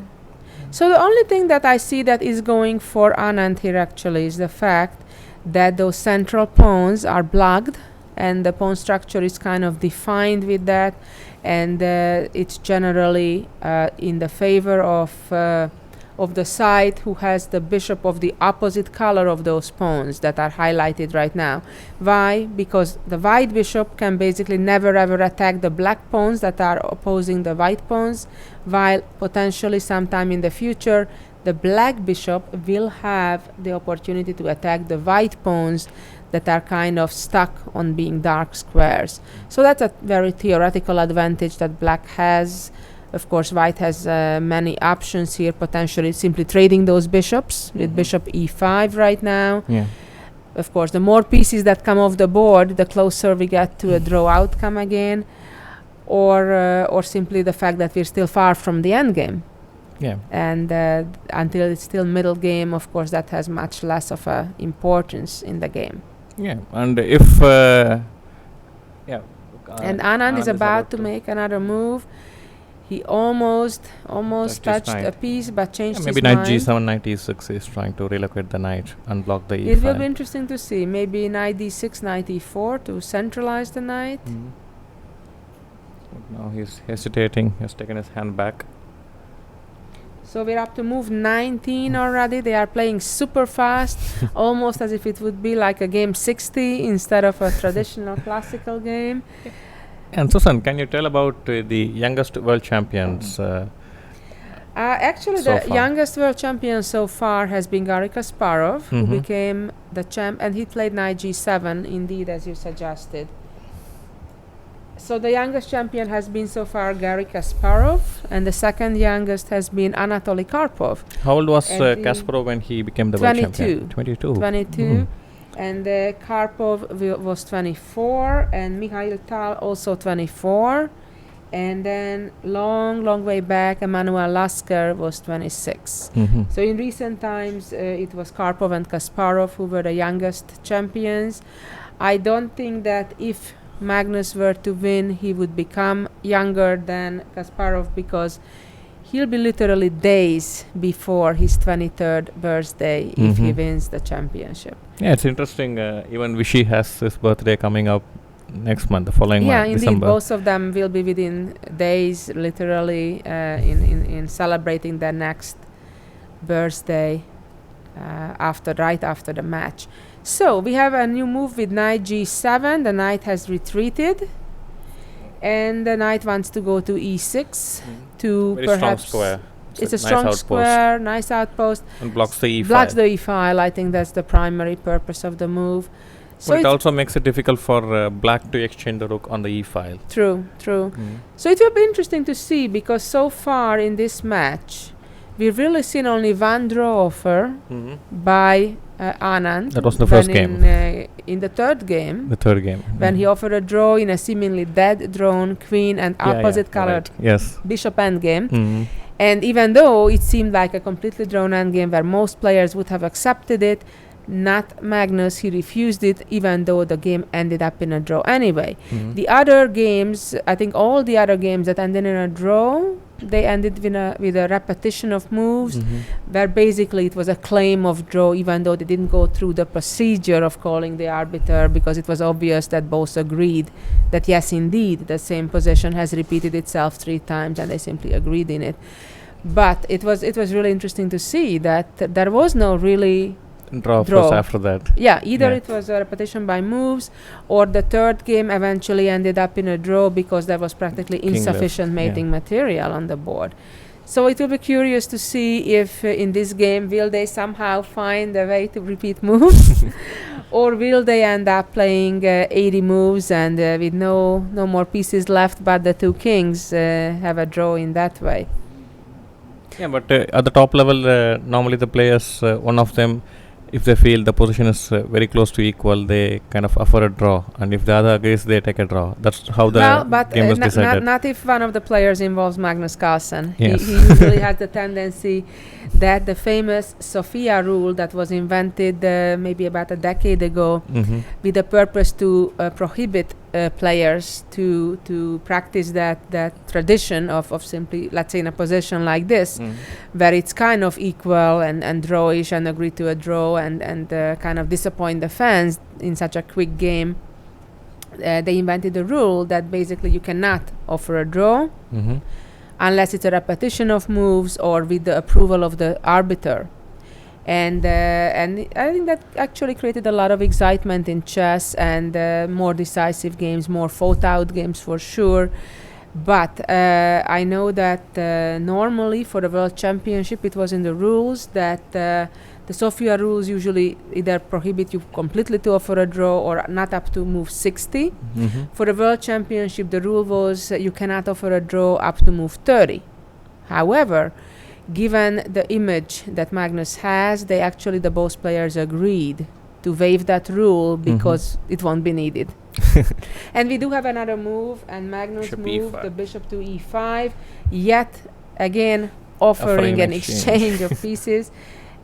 So the only thing that I see that is going for Anand here actually is the fact that those central pawns are blocked and the pawn structure is kind of defined with that. and it's generally in the favor of the side who has the bishop of the opposite color of those pawns that are highlighted right now. Why? Because the white bishop can basically never ever attack the black pawns that are opposing the white pawns, while potentially sometime in the future the black bishop will have the opportunity to attack the white pawns that are kind of stuck on being dark squares. So that's a very theoretical advantage that black has. Of course, white has many options here, potentially simply trading those bishops with bishop e5 right now. Yeah. Of course, the more pieces that come off the board, the closer we get to a draw outcome again, or simply the fact that we're still far from the end game. Yeah. And until it's still middle game, of course, that has much less of a importance in the game. Yeah, and if and Anand is about to make another move. He almost touched a piece, but changed his maybe mind. knight g7, knight e6 is trying to relocate the knight and block the e5. It will be interesting to see. Maybe knight d6, knight e4 to centralize the knight. But now he's hesitating. He's taken his hand back. So we're up to move 19 already. They are playing super fast, almost as if it would be like a game 60 instead of a traditional classical game. And Susan, can you tell about the youngest world champions? Actually, so the far? youngest world champion so far has been Garry Kasparov, who became the champ, and he played knight g7, indeed, as you suggested. So the youngest champion has been so far Garry Kasparov, and the second youngest has been Anatoly Karpov. How old was Kasparov when he became the world champion? 22. And Karpov was 24, and Mikhail Tal also 24. And then long way back, Emanuel Lasker was 26. So in recent times, it was Karpov and Kasparov who were the youngest champions. I don't think that if Magnus were to win, he would become younger than Kasparov, because he'll be literally days before his 23rd birthday if he wins the championship. Yeah, it's interesting. Even Vishy has his birthday coming up next month, the following month, indeed, December. both of them will be within days, literally, in celebrating their next birthday right after the match. So we have a new move with knight g7. The knight has retreated, and the knight wants to go to e6 to very perhaps strong square. It's a strong square, nice outpost. And blocks the e5. Blocks the e5. I think that's the primary purpose of the move. So but it also makes it difficult for black to exchange the rook on the e file. True. So it will be interesting to see, because so far in this match, we've really seen only one draw offer by Anand. That was the first game. In the third game. The third game. When he offered a draw in a seemingly dead drawn queen and opposite colored bishop endgame. And even though it seemed like a completely drawn endgame where most players would have accepted it, not Magnus. He refused it, even though the game ended up in a draw anyway. The other games, I think all the other games that ended in a draw, they ended with a repetition of moves, where basically it was a claim of draw, even though they didn't go through the procedure of calling the arbiter, because it was obvious that both agreed that yes, indeed, the same position has repeated itself 3 times, and they simply agreed in it. But it was really interesting to see that there was no really draw. After that. Either it was a repetition by moves, or the third game eventually ended up in a draw because there was practically insufficient mating material on the board. So it will be curious to see if in this game will they somehow find a way to repeat moves, or will they end up playing 80 moves and with no more pieces left but the 2 kings have a draw in that way. Yeah, but at the top level, normally the players, one of them, if they feel the position is very close to equal, they kind of offer a draw, and if the other agrees, they take a draw. That's how the game was decided. Not if one of the players involves Magnus Carlsen. Yes. He usually has the tendency that the famous Sophia rule that was invented maybe about a decade ago with the purpose to prohibit players to practice that tradition of simply, let's say, in a position like this, where it's kind of equal and drawish and agree to a draw and kind of disappoint the fans in such a quick game. they invented a rule that basically you cannot offer a draw Mm-hmm. unless it's a repetition of moves or with the approval of the arbiter. And I think that actually created a lot of excitement in chess and more decisive games, more fought-out games for sure. But I know that normally for the World Championship it was in the rules that the Sofia rules usually either prohibit you completely to offer a draw or not up to move 60. Mm-hmm. For the World Championship, the rule was you cannot offer a draw up to move 30. However, given the image that Magnus has, the both players agreed to waive that rule because it won't be needed. And we do have another move, and Magnus Bishop moved E5. the bishop to e5, yet again offering an exchange of pieces.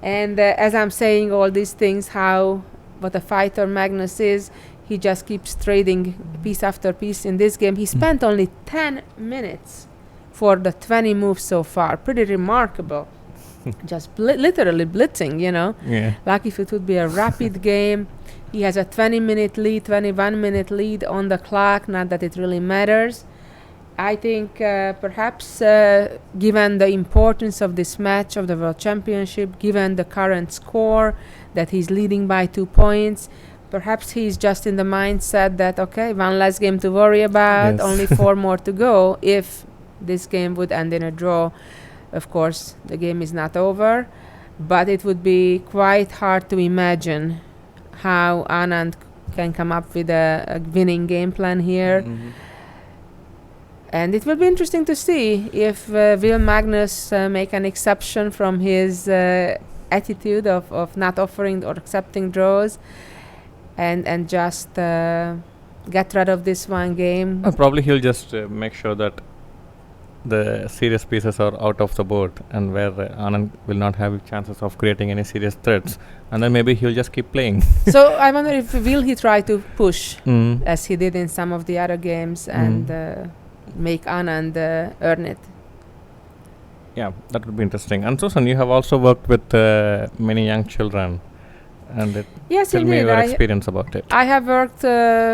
And as I'm saying all these things, what a fighter Magnus is, he just keeps trading piece after piece in this game. He spent only 10 minutes for the 20 moves so far. Pretty remarkable. Just literally blitzing, Yeah. Like if it would be a rapid game. He has a 20-minute lead, 21-minute lead on the clock, not that it really matters. I think perhaps given the importance of this match of the World Championship, given the current score that he's leading by 2 points, perhaps he's just in the mindset that, okay, one less game to worry about, Yes. only 4 more to go. If this game would end in a draw, of course, the game is not over, but it would be quite hard to imagine how Anand can come up with a winning game plan here. Mm-hmm. And it will be interesting to see if will Magnus make an exception from his attitude of not offering or accepting draws and just get rid of this one game. Probably he'll just make sure that the serious pieces are out of the board, and where Anand will not have chances of creating any serious threats, and then maybe he'll just keep playing. So I wonder if will he try to push Mm. as he did in some of the other games and make Anand earn it. Yeah, that would be interesting. And Susan, you have also worked with many young children, and Yes, tell me indeed. your experience about it. I have worked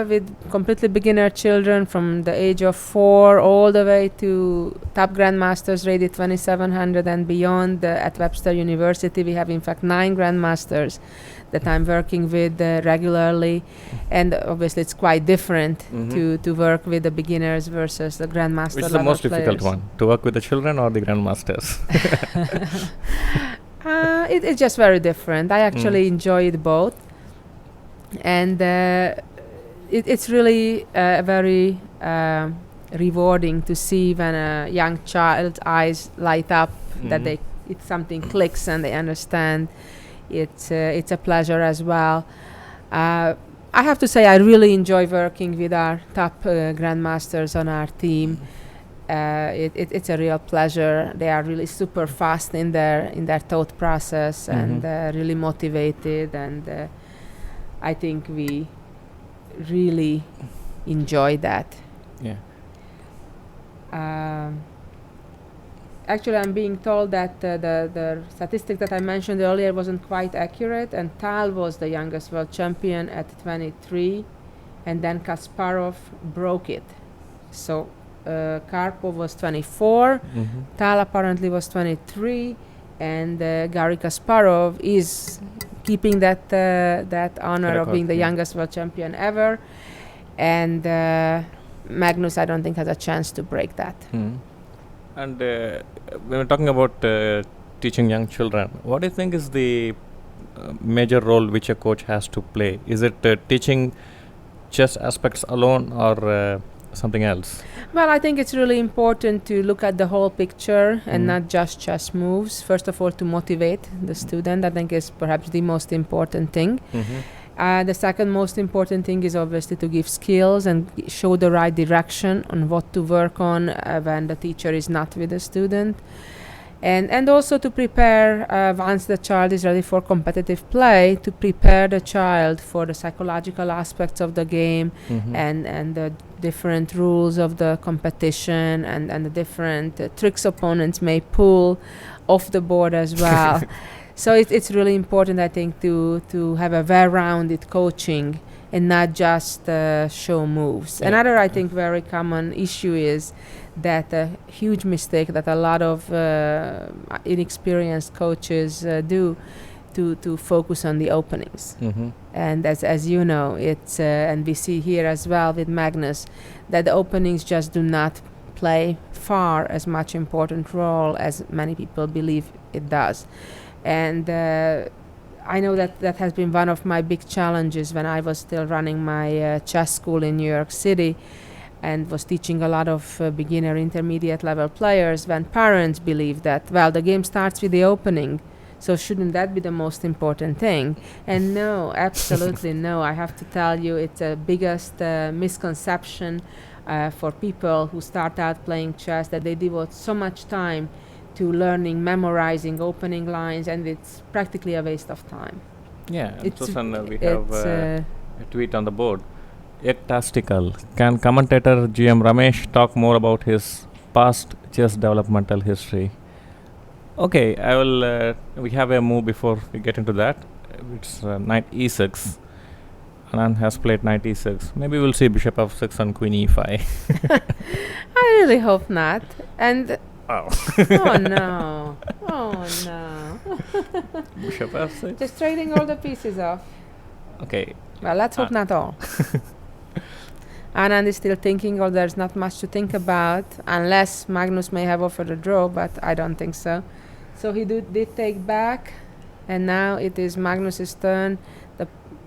with completely beginner children from the age of 4 all the way to top grandmasters rated 2700 and beyond. At Webster University, we have in fact 9 grandmasters that I'm working with regularly, and obviously it's quite different to work with the beginners versus the grandmaster. Which is the level most difficult players. one, to work with the children or the grandmasters? It's just very different. I actually enjoy it both, and it's really very rewarding to see when a young child's eyes light up, that something clicks and they understand. It's a pleasure as well. I have to say I really enjoy working with our top grandmasters on our team. It's a real pleasure. They are really super fast in their thought process and really motivated, and I think we really enjoy that. Yeah. Actually, I'm being told that the statistic that I mentioned earlier wasn't quite accurate, and Tal was the youngest world champion at 23, and then Kasparov broke it. So Karpov was 24, Tal apparently was 23, and Garry Kasparov is keeping that honor of being the youngest world champion ever, and Magnus, I don't think, has a chance to break that. And when we're talking about teaching young children, what do you think is the major role which a coach has to play? Is it teaching chess aspects alone, or something else? Well, I think it's really important to look at the whole picture and not just chess moves. First of all, to motivate the student, I think, is perhaps the most important thing. The second most important thing is obviously to give skills and show the right direction on what to work on when the teacher is not with the student. And also to prepare, once the child is ready for competitive play, to prepare the child for the psychological aspects of the game and the different rules of the competition and the different tricks opponents may pull off the board as well. So it's really important, I think, to have a well-rounded coaching and not just show moves. Yeah. Another, I think, very common issue is that a huge mistake that a lot of inexperienced coaches do to focus on the openings. Mm-hmm. And as you know, it's and we see here as well with Magnus that the openings just do not play far as much important role as many people believe it does. And I know that has been one of my big challenges when I was still running my chess school in New York City and was teaching a lot of beginner intermediate level players, when parents believe that, well, the game starts with the opening, so shouldn't that be the most important thing? And no, absolutely no. I have to tell you, it's the biggest misconception for people who start out playing chess, that they devote so much time to learning, memorizing opening lines, and it's practically a waste of time. Yeah, It's Susan, we it's have a tweet on the board. Ektastical. Can commentator GM Ramesh talk more about his past chess developmental history? Okay, I will. We have a move before we get into that. It's knight e6. Anand has played knight e6. Maybe we'll see bishop f6 and queen e5. I really hope not. And Oh. oh no, oh no. Bishop f6. Just trading all the pieces off. Okay. Well, let's hope not all. Anand is still thinking, or there's not much to think about, unless Magnus may have offered a draw, but I don't think so. So he did take back, and now it is Magnus's turn.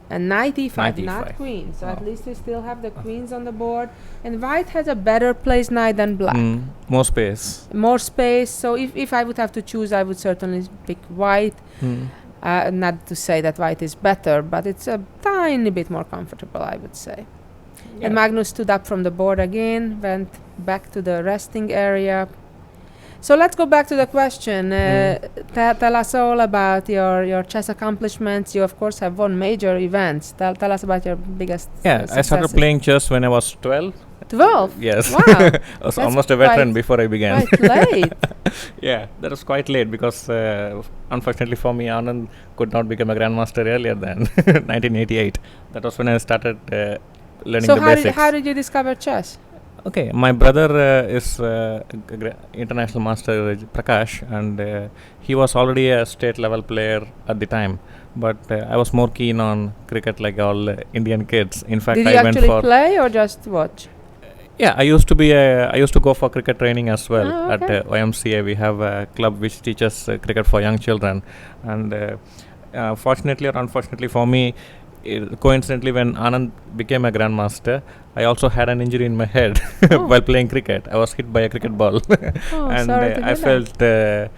And knight e5, Knight not e5. queen. So at Oh. least we still have the queens on the board. And white has a better placed knight than black. More space. More space. So if I would have to choose, I would certainly pick white. Not to say that white is better, but it's a tiny bit more comfortable, I would say. Yeah. And Magnus stood up from the board again, went back to the resting area. So let's go back to the question. Tell us all about your chess accomplishments. You, of course, have won major events. Tell us about your biggest Yeah, I started successes. playing chess when I was 12. 12? Yes. Wow. I was That's almost a veteran quite- before I began. Quite late. Yeah, that was quite late because unfortunately for me, Anand could not become a grandmaster earlier than 1988. That was when I started learning So the how basics. how did you discover chess? Okay, my brother is international master Prakash, and he was already a state level player at the time. But I was more keen on cricket, like all Indian kids. In fact, Did I you went actually for play or just watch? Yeah, I used to go for cricket training as well. Oh, At okay. YMCA. We have a club which teaches cricket for young children, and fortunately or unfortunately for me, coincidentally, when Anand became a grandmaster, I also had an injury in my head Oh. while playing cricket. I was hit by a cricket ball, Oh, and sorry to I hear that. felt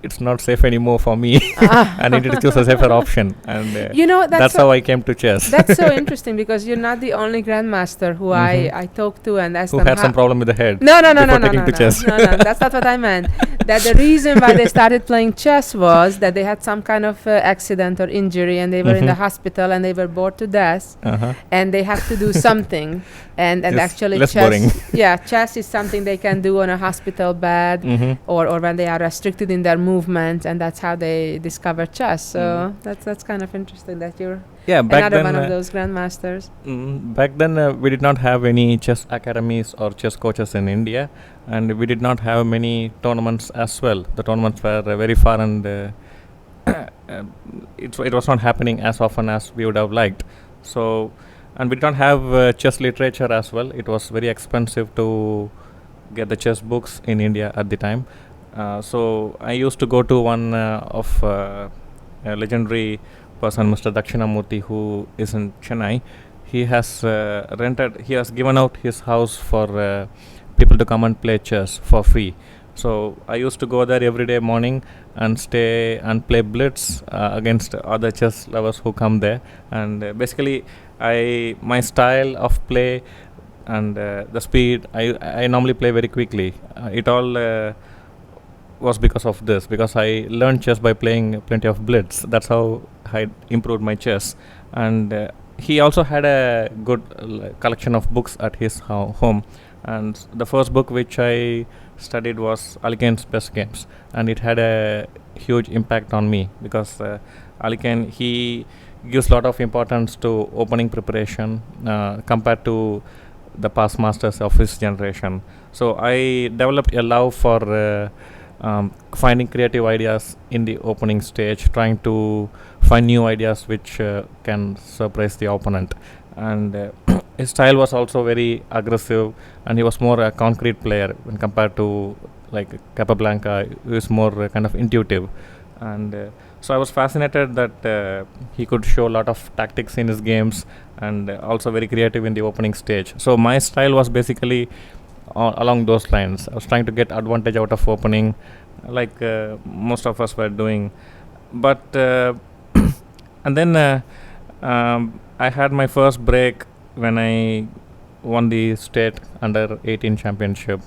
it's not safe anymore for me. I needed to choose a safer option, and You know, that's how I came to chess. that's so interesting, because you're not the only grandmaster who Mhm. I talked to and asked Who them had some problem with the head? No, before no, taking to chess. no, that's not what I meant. That the reason why they started playing chess was that they had some kind of accident or injury, and they were in the Mhm. hospital, and they were bored to death, Uh-huh. and they have to do something. And It's actually, less chess, boring. yeah, chess is something they can do on a hospital bed, Mhm. or when they are restricted in their movement, and that's how they discover chess. So Mhm. that's kind of interesting that you're Yeah, back another then. one of those grandmasters. Back then, we did not have any chess academies or chess coaches in India, and we did not have many tournaments as well. The tournaments were very far, and it was not happening as often as we would have liked. So, and we did not have chess literature as well. It was very expensive to get the chess books in India at the time. So I used to go to one of a legendary person, Mr. Dakshinamurthy, who is in Chennai. He has he has given out his house for people to come and play chess for free. So I used to go there every day morning and stay and play blitz against other chess lovers who come there. And basically, my style of play and the speed, I normally play very quickly. It all was because of this, because I learned chess by playing plenty of blitz. That's how I improved my chess. And he also had a good collection of books at his home, and the first book which I studied was Aliken's Best Games, and it had a huge impact on me, because Aliken, he gives a lot of importance to opening preparation compared to the past masters of his generation. So I developed a love for finding creative ideas in the opening stage, trying to find new ideas which can surprise the opponent. And his style was also very aggressive, and he was more a concrete player when compared to like Capablanca, who is more kind of intuitive. And so I was fascinated that he could show a lot of tactics in his games, and also very creative in the opening stage. So my style was basically along those lines. I was trying to get advantage out of opening, like most of us were doing. But and then I had my first break when I won the state under 18 championship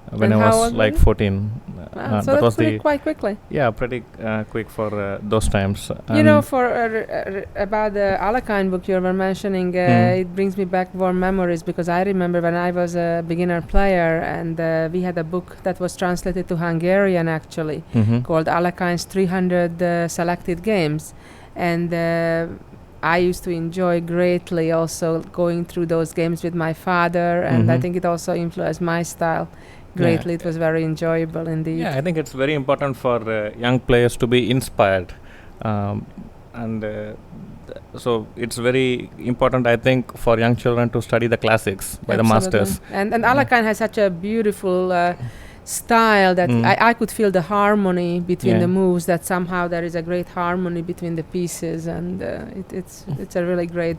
when And I how was old were like you? 14. Wow, so that that's was pretty the quite quickly. yeah, pretty quick for those times. You know, for about the Caro-Kann book you were mentioning, it brings me back warm memories, because I remember when I was a beginner player, and we had a book that was translated to Hungarian actually, called Caro-Kann's 300 selected games, and I used to enjoy greatly also going through those games with my father, and I think it also influenced my style greatly. It was very enjoyable indeed. Yeah, I think it's very important for young players to be inspired, and so it's very important, I think, for young children to study the classics by the masters. And Caro-Kann has such a beautiful style that I could feel the harmony between the moves, that somehow there is a great harmony between the pieces, and it's a really great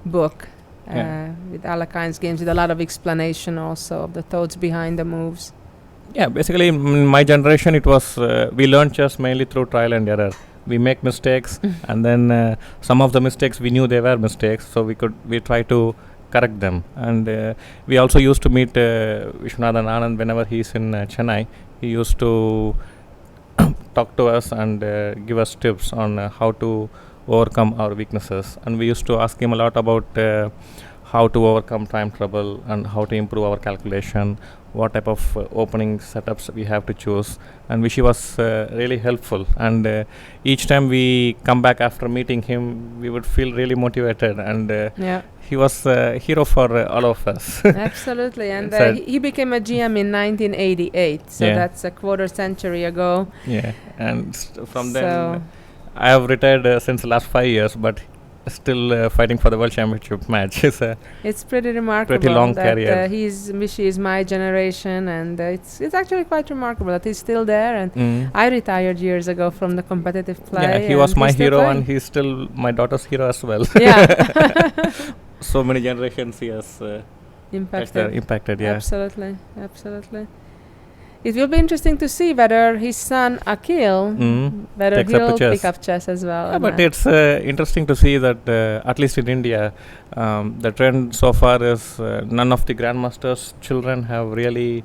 book. With Caro-Kann's games, with a lot of explanation also of the thoughts behind the moves. Yeah, basically in my generation it was we learned chess mainly through trial and error. We make mistakes and then some of the mistakes we knew they were mistakes, so we try to correct them. And we also used to meet Viswanathan Anand whenever he's in Chennai. He used to talk to us and give us tips on how to overcome our weaknesses, and we used to ask him a lot about how to overcome time trouble and how to improve our calculation, what type of opening setups we have to choose. And Vishy was really helpful, and each time we come back after meeting him, we would feel really motivated, and he was a hero for all of us. Absolutely. And he became a GM in 1988, so that's a quarter century ago. Yeah, and from then I have retired since the last 5 years, but still fighting for the world championship match. It's pretty remarkable. Pretty long that career. Vishy is my generation, and it's actually quite remarkable that he's still there. And I retired years ago from the competitive play. Yeah, he was my hero, and he's still my daughter's hero as well. Yeah. So many generations he has impacted. Yeah. Absolutely. It will be interesting to see whether his son Akil, whether he'll pick up chess as well. Yeah, but it's interesting to see that at least in India, the trend so far is none of the grandmasters' children have really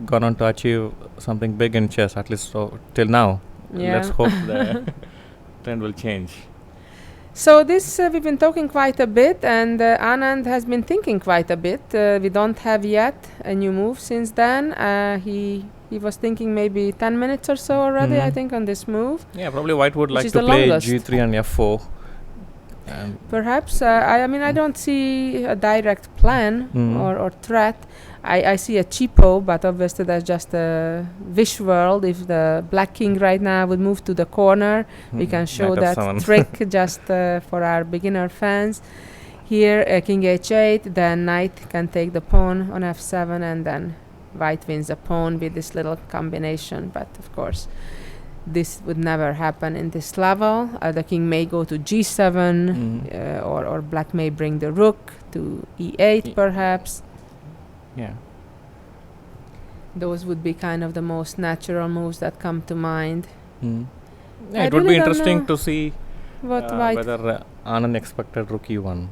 gone on to achieve something big in chess, at least till now. Yeah. Let's hope the trend will change. So this we've been talking quite a bit, and Anand has been thinking quite a bit. We don't have yet a new move since then. He was thinking maybe 10 minutes or so already, I think, on this move. Yeah, probably White would like to play G3 and F4. Perhaps. I don't see a direct plan or threat. I see a cheapo, but obviously that's just a wish world. If the black king right now would move to the corner, we can show that trick just for our beginner fans. Here, king h8, then knight can take the pawn on f7, and then white wins a pawn with this little combination. But of course, this would never happen in this level. The king may go to g7, or black may bring the rook to e8 perhaps. Yeah. Those would be kind of the most natural moves that come to mind. Yeah, it would be interesting to see whether Anand expected rook e1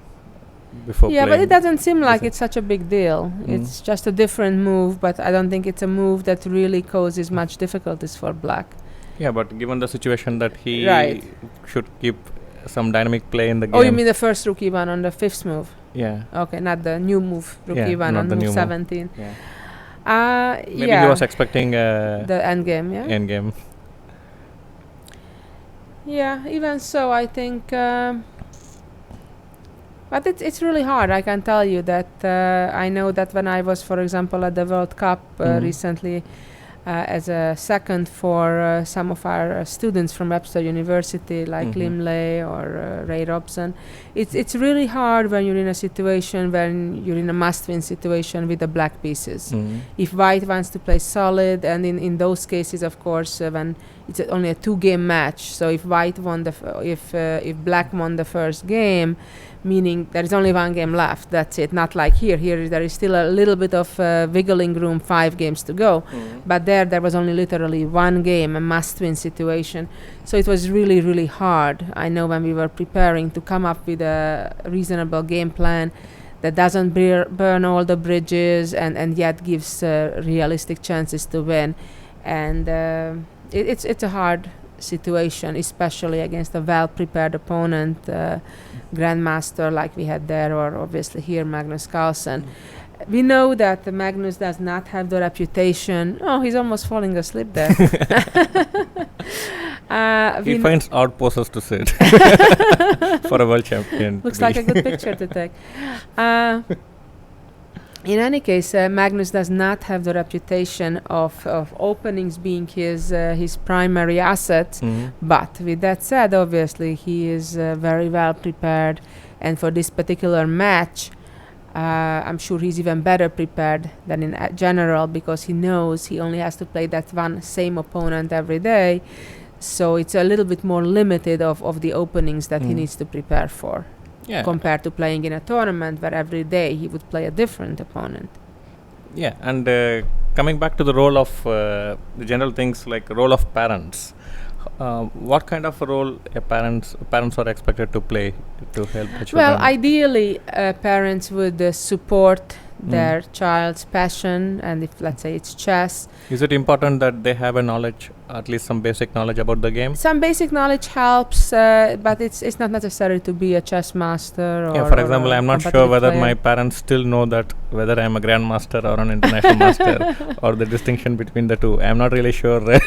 before playing. But it doesn't seem like it's such a big deal. It's just a different move, but I don't think it's a move that really causes much difficulties for black. Yeah, but given the situation that he should keep some dynamic play in the game. Oh, you mean the first rook e1 on the fifth move? Yeah. Okay, not the new move, rook e1 on move 17. Maybe he was expecting the endgame, Endgame. Yeah, even so, I think But it's really hard. I can tell you that I know that when I was, for example, at the World Cup recently, as a second for some of our students from Webster University, like Limley or Ray Robson, it's really hard when you're in a situation when you're in a must-win situation with the black pieces. If white wants to play solid, and in those cases, of course, when it's only a 2-game match, so if white won if black won the first game, meaning there is only 1 game left, that's it. Not like here there is still a little bit of wiggling room, 5 games to go, but there was only literally 1 game, a must-win situation. So it was really, really hard. I know when we were preparing to come up with a reasonable game plan that doesn't burn all the bridges and yet gives realistic chances to win. And it's a hard situation, especially against a well-prepared opponent, grandmaster like we had there, or obviously here Magnus Carlsen. We know that Magnus does not have the reputation. Oh, he's almost falling asleep there. He finds odd poses to sit for a world champion. Looks like a good picture to take. In any case, Magnus does not have the reputation of openings being his primary asset. But with that said, obviously, he is very well prepared. And for this particular match, I'm sure he's even better prepared than in general, because he knows he only has to play that one same opponent every day. So it's a little bit more limited of the openings that he needs to prepare for. Yeah. Compared to playing in a tournament where every day he would play a different opponent. Yeah, and coming back to the role of the general things like role of parents, what kind of a role parents are expected to play to help the children? Well, ideally, parents would support their child's passion, and if, let's say, it's chess. Is it important that they have a knowledge, at least some basic knowledge about the game? Some basic knowledge helps, but it's not necessary to be a chess master. Or for example, I'm not sure whether my parents still know that whether I'm a grandmaster or an international master, or the distinction between the two. I'm not really sure. So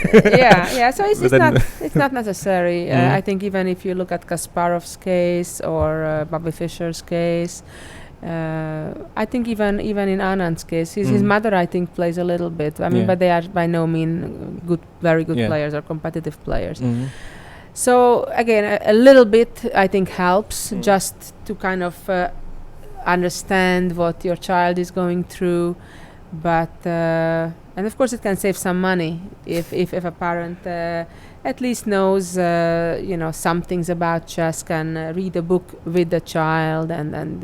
it's not necessary. I think even if you look at Kasparov's case or Bobby Fischer's case, I think even in Anand's case, his mother, I think, plays a little bit. I mean, but they are by no means very good players or competitive players. So again, a little bit, I think, helps just to kind of understand what your child is going through. But and of course, it can save some money if a parent at least knows some things about chess, can read a book with the child and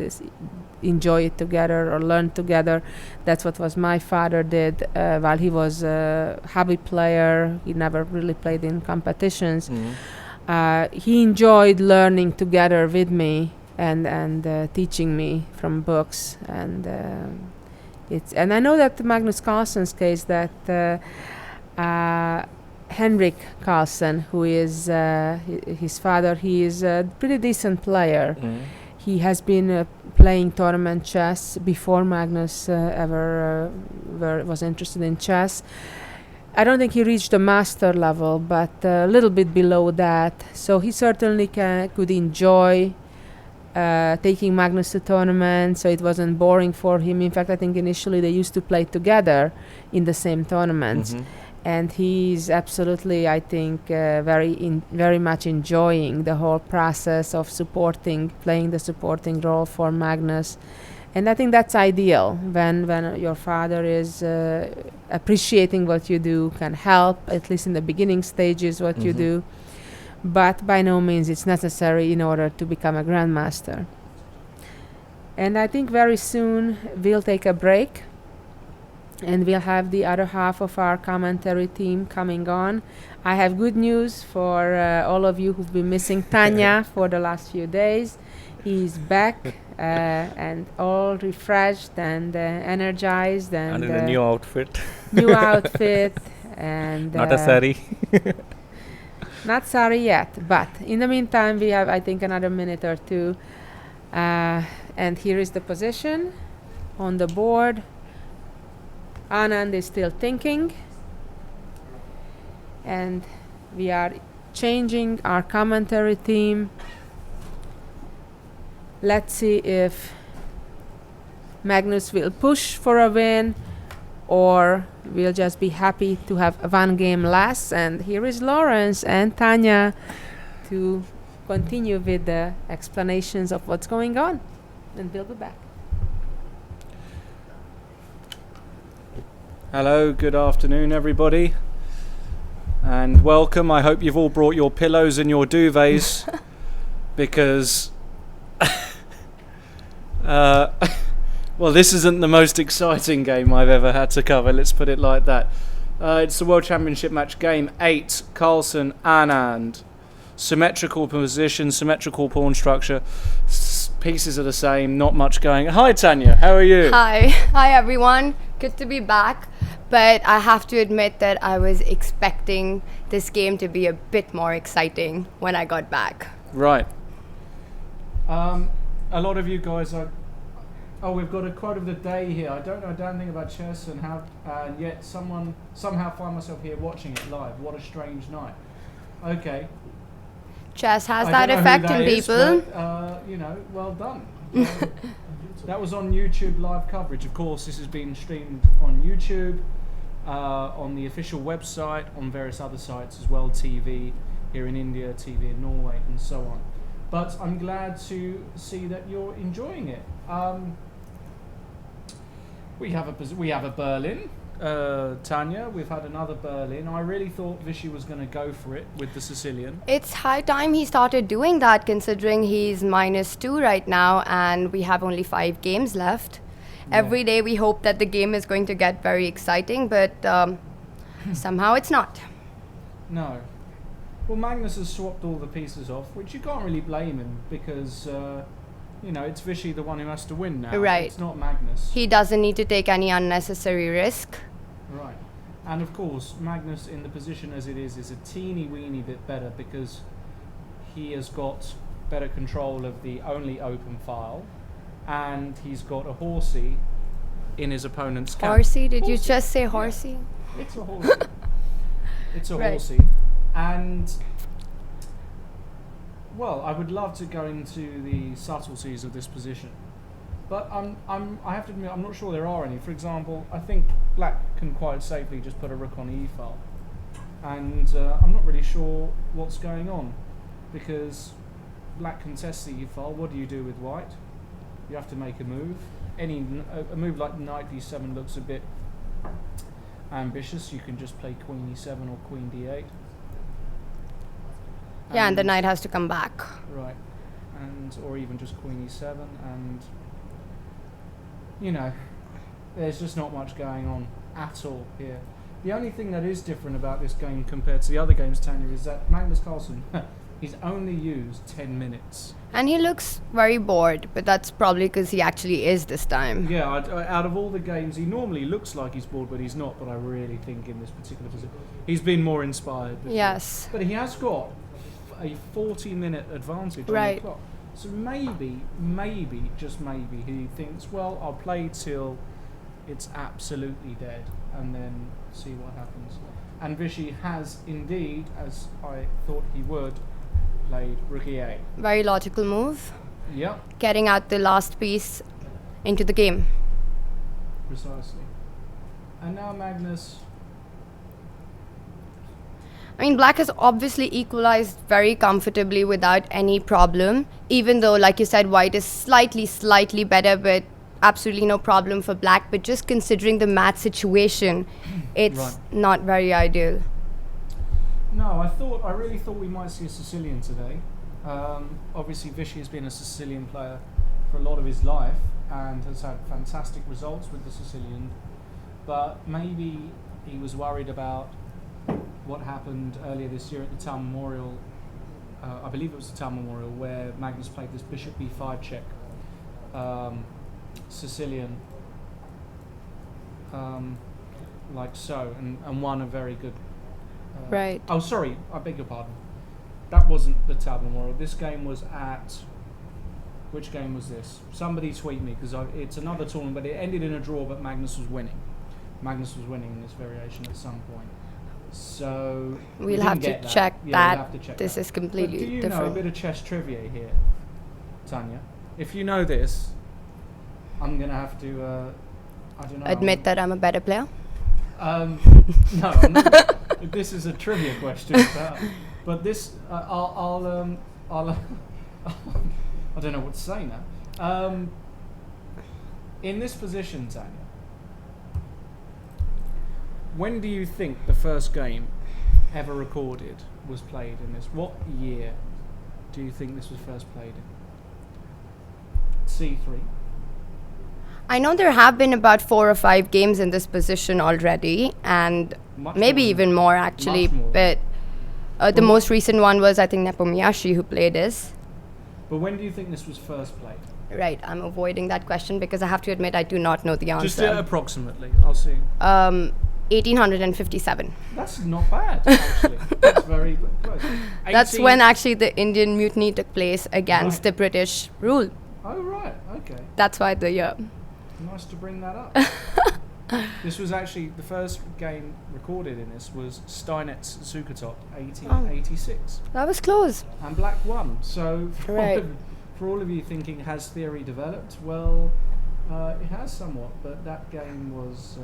enjoy it together or learn together. That's what my father did while he was a hobby player. He never really played in competitions. He enjoyed learning together with me and teaching me from books. And I know that Magnus Carlsen's case, that Henrik Carlsen, who is his father, he is a pretty decent player. He has been playing tournament chess before Magnus ever was interested in chess. I don't think he reached the master level, but a little bit below that. So he certainly could enjoy taking Magnus to tournaments, so it wasn't boring for him. In fact, I think initially they used to play together in the same tournaments. And he's absolutely, I think, very much enjoying the whole process of playing the supporting role for Magnus. And I think that's ideal when your father is appreciating what you do, can help, at least in the beginning stages, what you do. But by no means it's necessary in order to become a grandmaster. And I think very soon we'll take a break. And we'll have the other half of our commentary team coming on. I have good news for all of you who've been missing Tanya for the last few days. He's back and all refreshed and energized. And in a new outfit. And not a sari. Not sari yet. But in the meantime, we have, I think, another minute or two. And here is the position on the board. Anand is still thinking, and we are changing our commentary team Let's see if Magnus will push for a win or we'll just be happy to have one game less. And here is Lawrence and Tanya to continue with the explanations of what's going on. And we'll be back. Hello, good afternoon everybody, and welcome. I hope you've all brought your pillows and your duvets because well, this isn't the most exciting game I've ever had to cover, let's put it like that. It's the World Championship match, game 8, Carlsen Anand. Symmetrical position, symmetrical pawn structure, pieces are the same, not much going. Hi Tanya, how are you? Hi everyone, good to be back. But I have to admit that I was expecting this game to be a bit more exciting when I got back. Right. A lot of you guys are. Oh, we've got a quote of the day here. I don't know a damn thing about chess and how, and yet somehow find myself here watching it live. What a strange night. Okay. Chess has I that don't know who effect that in is, people. but, well done. That was on YouTube live coverage. Of course, this has been streamed on YouTube, on the official website, on various other sites as well, TV here in India, TV in Norway, and so on. But I'm glad to see that you're enjoying it. We have a Berlin, Tanya. We've had another Berlin. I really thought Vichy was going to go for it with the Sicilian. It's high time he started doing that, considering he's -2 right now and we have only 5 games left. Yeah. Every day we hope that the game is going to get very exciting, but somehow it's not. No. Well, Magnus has swapped all the pieces off, which you can't really blame him because, it's Vichy the one who has to win now. Right. It's not Magnus. He doesn't need to take any unnecessary risk. Right. And of course, Magnus, in the position as it is a teeny weeny bit better because he has got better control of the only open file and he's got a horsey in his opponent's camp. Horsey? Did you just say horsey? Yeah. It's a horsey. It's a Right. horsey. And, well, I would love to go into the subtleties of this position. But I have to admit, I'm not sure there are any. For example, I think black can quite safely just put a rook on e file. And I'm not really sure what's going on. Because black contests the e file. What do you do with white? You have to make a move. A move like knight d7 looks a bit ambitious. You can just play queen e7 or queen d8. Yeah, and the knight has to come back. Right. Or even just queen e7 and there's just not much going on at all here. The only thing that is different about this game compared to the other games, Tanya, is that Magnus Carlsen, he's only used 10 minutes. And he looks very bored, but that's probably because he actually is this time. Yeah, out of all the games, he normally looks like he's bored, but he's not. But I really think in this particular position, he's been more inspired before. Yes. But he has got a 40-minute advantage on Right. the clock. So maybe, just maybe, he thinks, well, I'll play till it's absolutely dead and then see what happens. And Vichy has indeed, as I thought he would, played rook e8. Very logical move. Yep, Getting out the last piece into the game. precisely. And now Magnus. I mean, black has obviously equalized very comfortably without any problem, even though, like you said, white is slightly better, but absolutely no problem for black. But just considering the mat situation, it's Right. not very ideal. No, I really thought we might see a Sicilian today. Obviously, Vichy has been a Sicilian player for a lot of his life and has had fantastic results with the Sicilian. But maybe he was worried about what happened earlier this year at the Town Memorial. I believe it was the Town Memorial where Magnus played this bishop b5 check Sicilian, like so, and won a very good. Right. Oh, sorry, I beg your pardon. That wasn't the Town Memorial. This game was at. Which game was this? Somebody tweet me because it's another tournament, but it ended in a draw. But Magnus was winning. Magnus was winning in this variation at some point. So We'll have to check Yeah, that. we'll have to check This that. is completely But do you different. know a bit of chess trivia here, Tanya? If you know this, I'm gonna have to. I don't know. Admit that I'm a better player. No, I'm not. This is a trivia question. But this, I'll. I don't know what to say now. In this position, Tanya, when do you think the first game ever recorded was played in this? What year do you think this was first played in? C3. I know there have been about 4 or 5 games in this position already, and Much maybe more even more actually. Much more. But the most recent one was, I think, Nepomniachtchi who played this. But when do you think this was first played? Right, I'm avoiding that question because I have to admit I do not know the answer. Just approximately. I'll see. 1857. That's not bad, actually. That's very close. That's when actually the Indian mutiny took place against the British rule. Oh, right. Okay. That's why the year. Nice to bring that up. This was actually the first game recorded in this was Steinitz Zukertot 1886. That was close. And Black won. So for all of you thinking, has theory developed? Well, it has somewhat, but that game was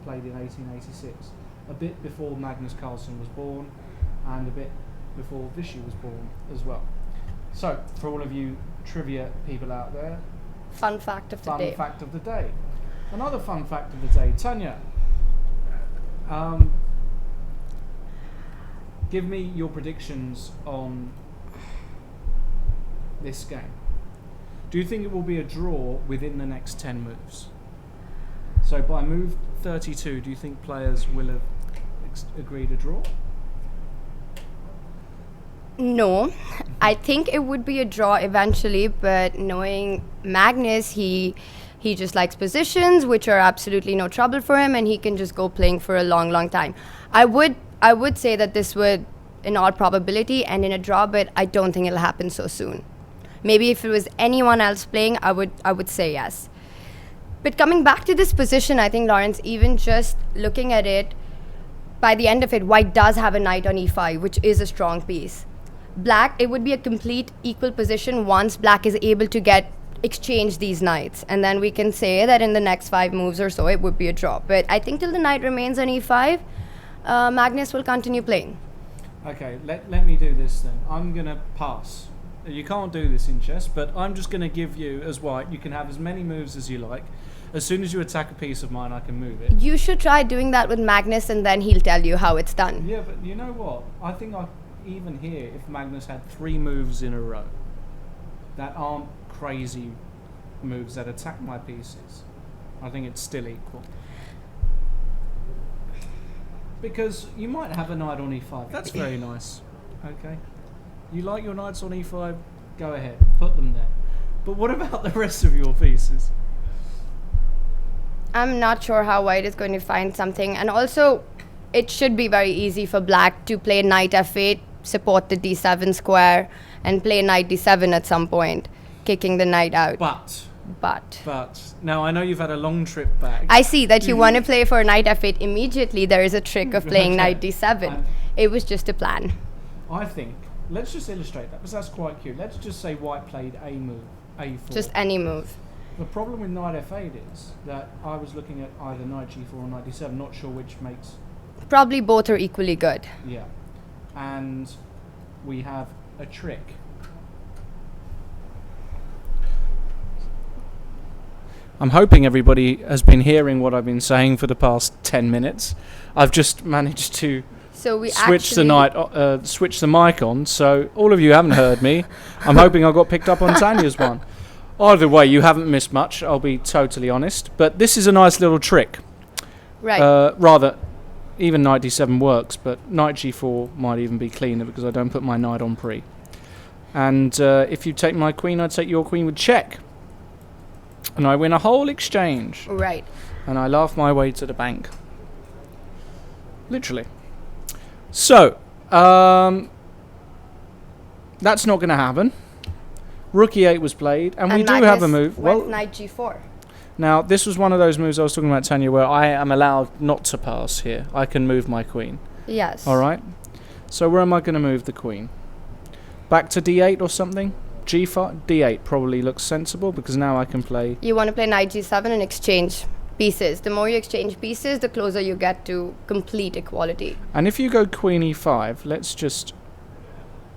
played in 1886, a bit before Magnus Carlsen was born, and a bit before Vichy was born as well. So, for all of you trivia people out there, Fun fact of the day. fun fact of the day. Another fun fact of the day, Tanya. Give me your predictions on this game. Do you think it will be a draw within the next 10 moves? So by move 32, do you think players will have agreed a draw? No, I think it would be a draw eventually, but knowing Magnus, he just likes positions, which are absolutely no trouble for him, and he can just go playing for a long, long time. I would say that this would, in all probability, end in a draw, but I don't think it'll happen so soon. Maybe if it was anyone else playing, I would say yes. But coming back to this position, I think, Lawrence, even just looking at it, by the end of it, white does have a knight on e5, which is a strong piece. Black, it would be a complete equal position once black is able to exchange these knights. And then we can say that in the next 5 moves or so, it would be a draw. But I think till the knight remains on e5, Magnus will continue playing. Okay, let me do this then. I'm going to pass. You can't do this in chess, but I'm just going to give you, as white, you can have as many moves as you like. As soon as you attack a piece of mine, I can move it. You should try doing that with Magnus, and then he'll tell you how it's done. Yeah, but you know what? I think even here, if Magnus had 3 moves in a row that aren't crazy moves that attack my pieces, I think it's still equal. Because you might have a knight on e5. That's very nice. Okay. You like your knights on e5? Go ahead. Put them there. But what about the rest of your pieces? I'm not sure how white is going to find something. And also, it should be very easy for black to play knight f8, support the d7 square, and play knight d7 at some point, kicking the knight out. But now I know you've had a long trip back. I see that you want to play for knight f8 immediately. There is a trick of playing knight d7. It was just a plan. I think, let's just illustrate that, because that's quite cute. Let's just say white played a move, a4. Just any move. The problem with knight f8 is that I was looking at either knight g4 or knight d7, not sure which makes... Probably both are equally good. Yeah. And we have a trick. I'm hoping everybody has been hearing what I've been saying for the past 10 minutes. I've just managed to switch the mic on, so all of you haven't heard me. I'm hoping I got picked up on Tanya's one. Either way, you haven't missed much, I'll be totally honest. But this is a nice little trick. Right. Rather, even knight d7 works, but knight g4 might even be cleaner because I don't put my knight on pre. And if you take my queen, I'd take your queen with check. And I win a whole exchange. Right. And I laugh my way to the bank. Literally. So, that's not going to happen. Rook e8 was played, and we do have a move. Well, knight g4. Now, this was one of those moves I was talking about, Tanya, where I am allowed not to pass here. I can move my queen. Yes. All right. So where am I going to move the queen? Back to d8 or something? g5, d8 probably looks sensible because now I can play. You want to play knight g7 and exchange pieces. The more you exchange pieces, the closer you get to complete equality. And if you go queen e5, let's just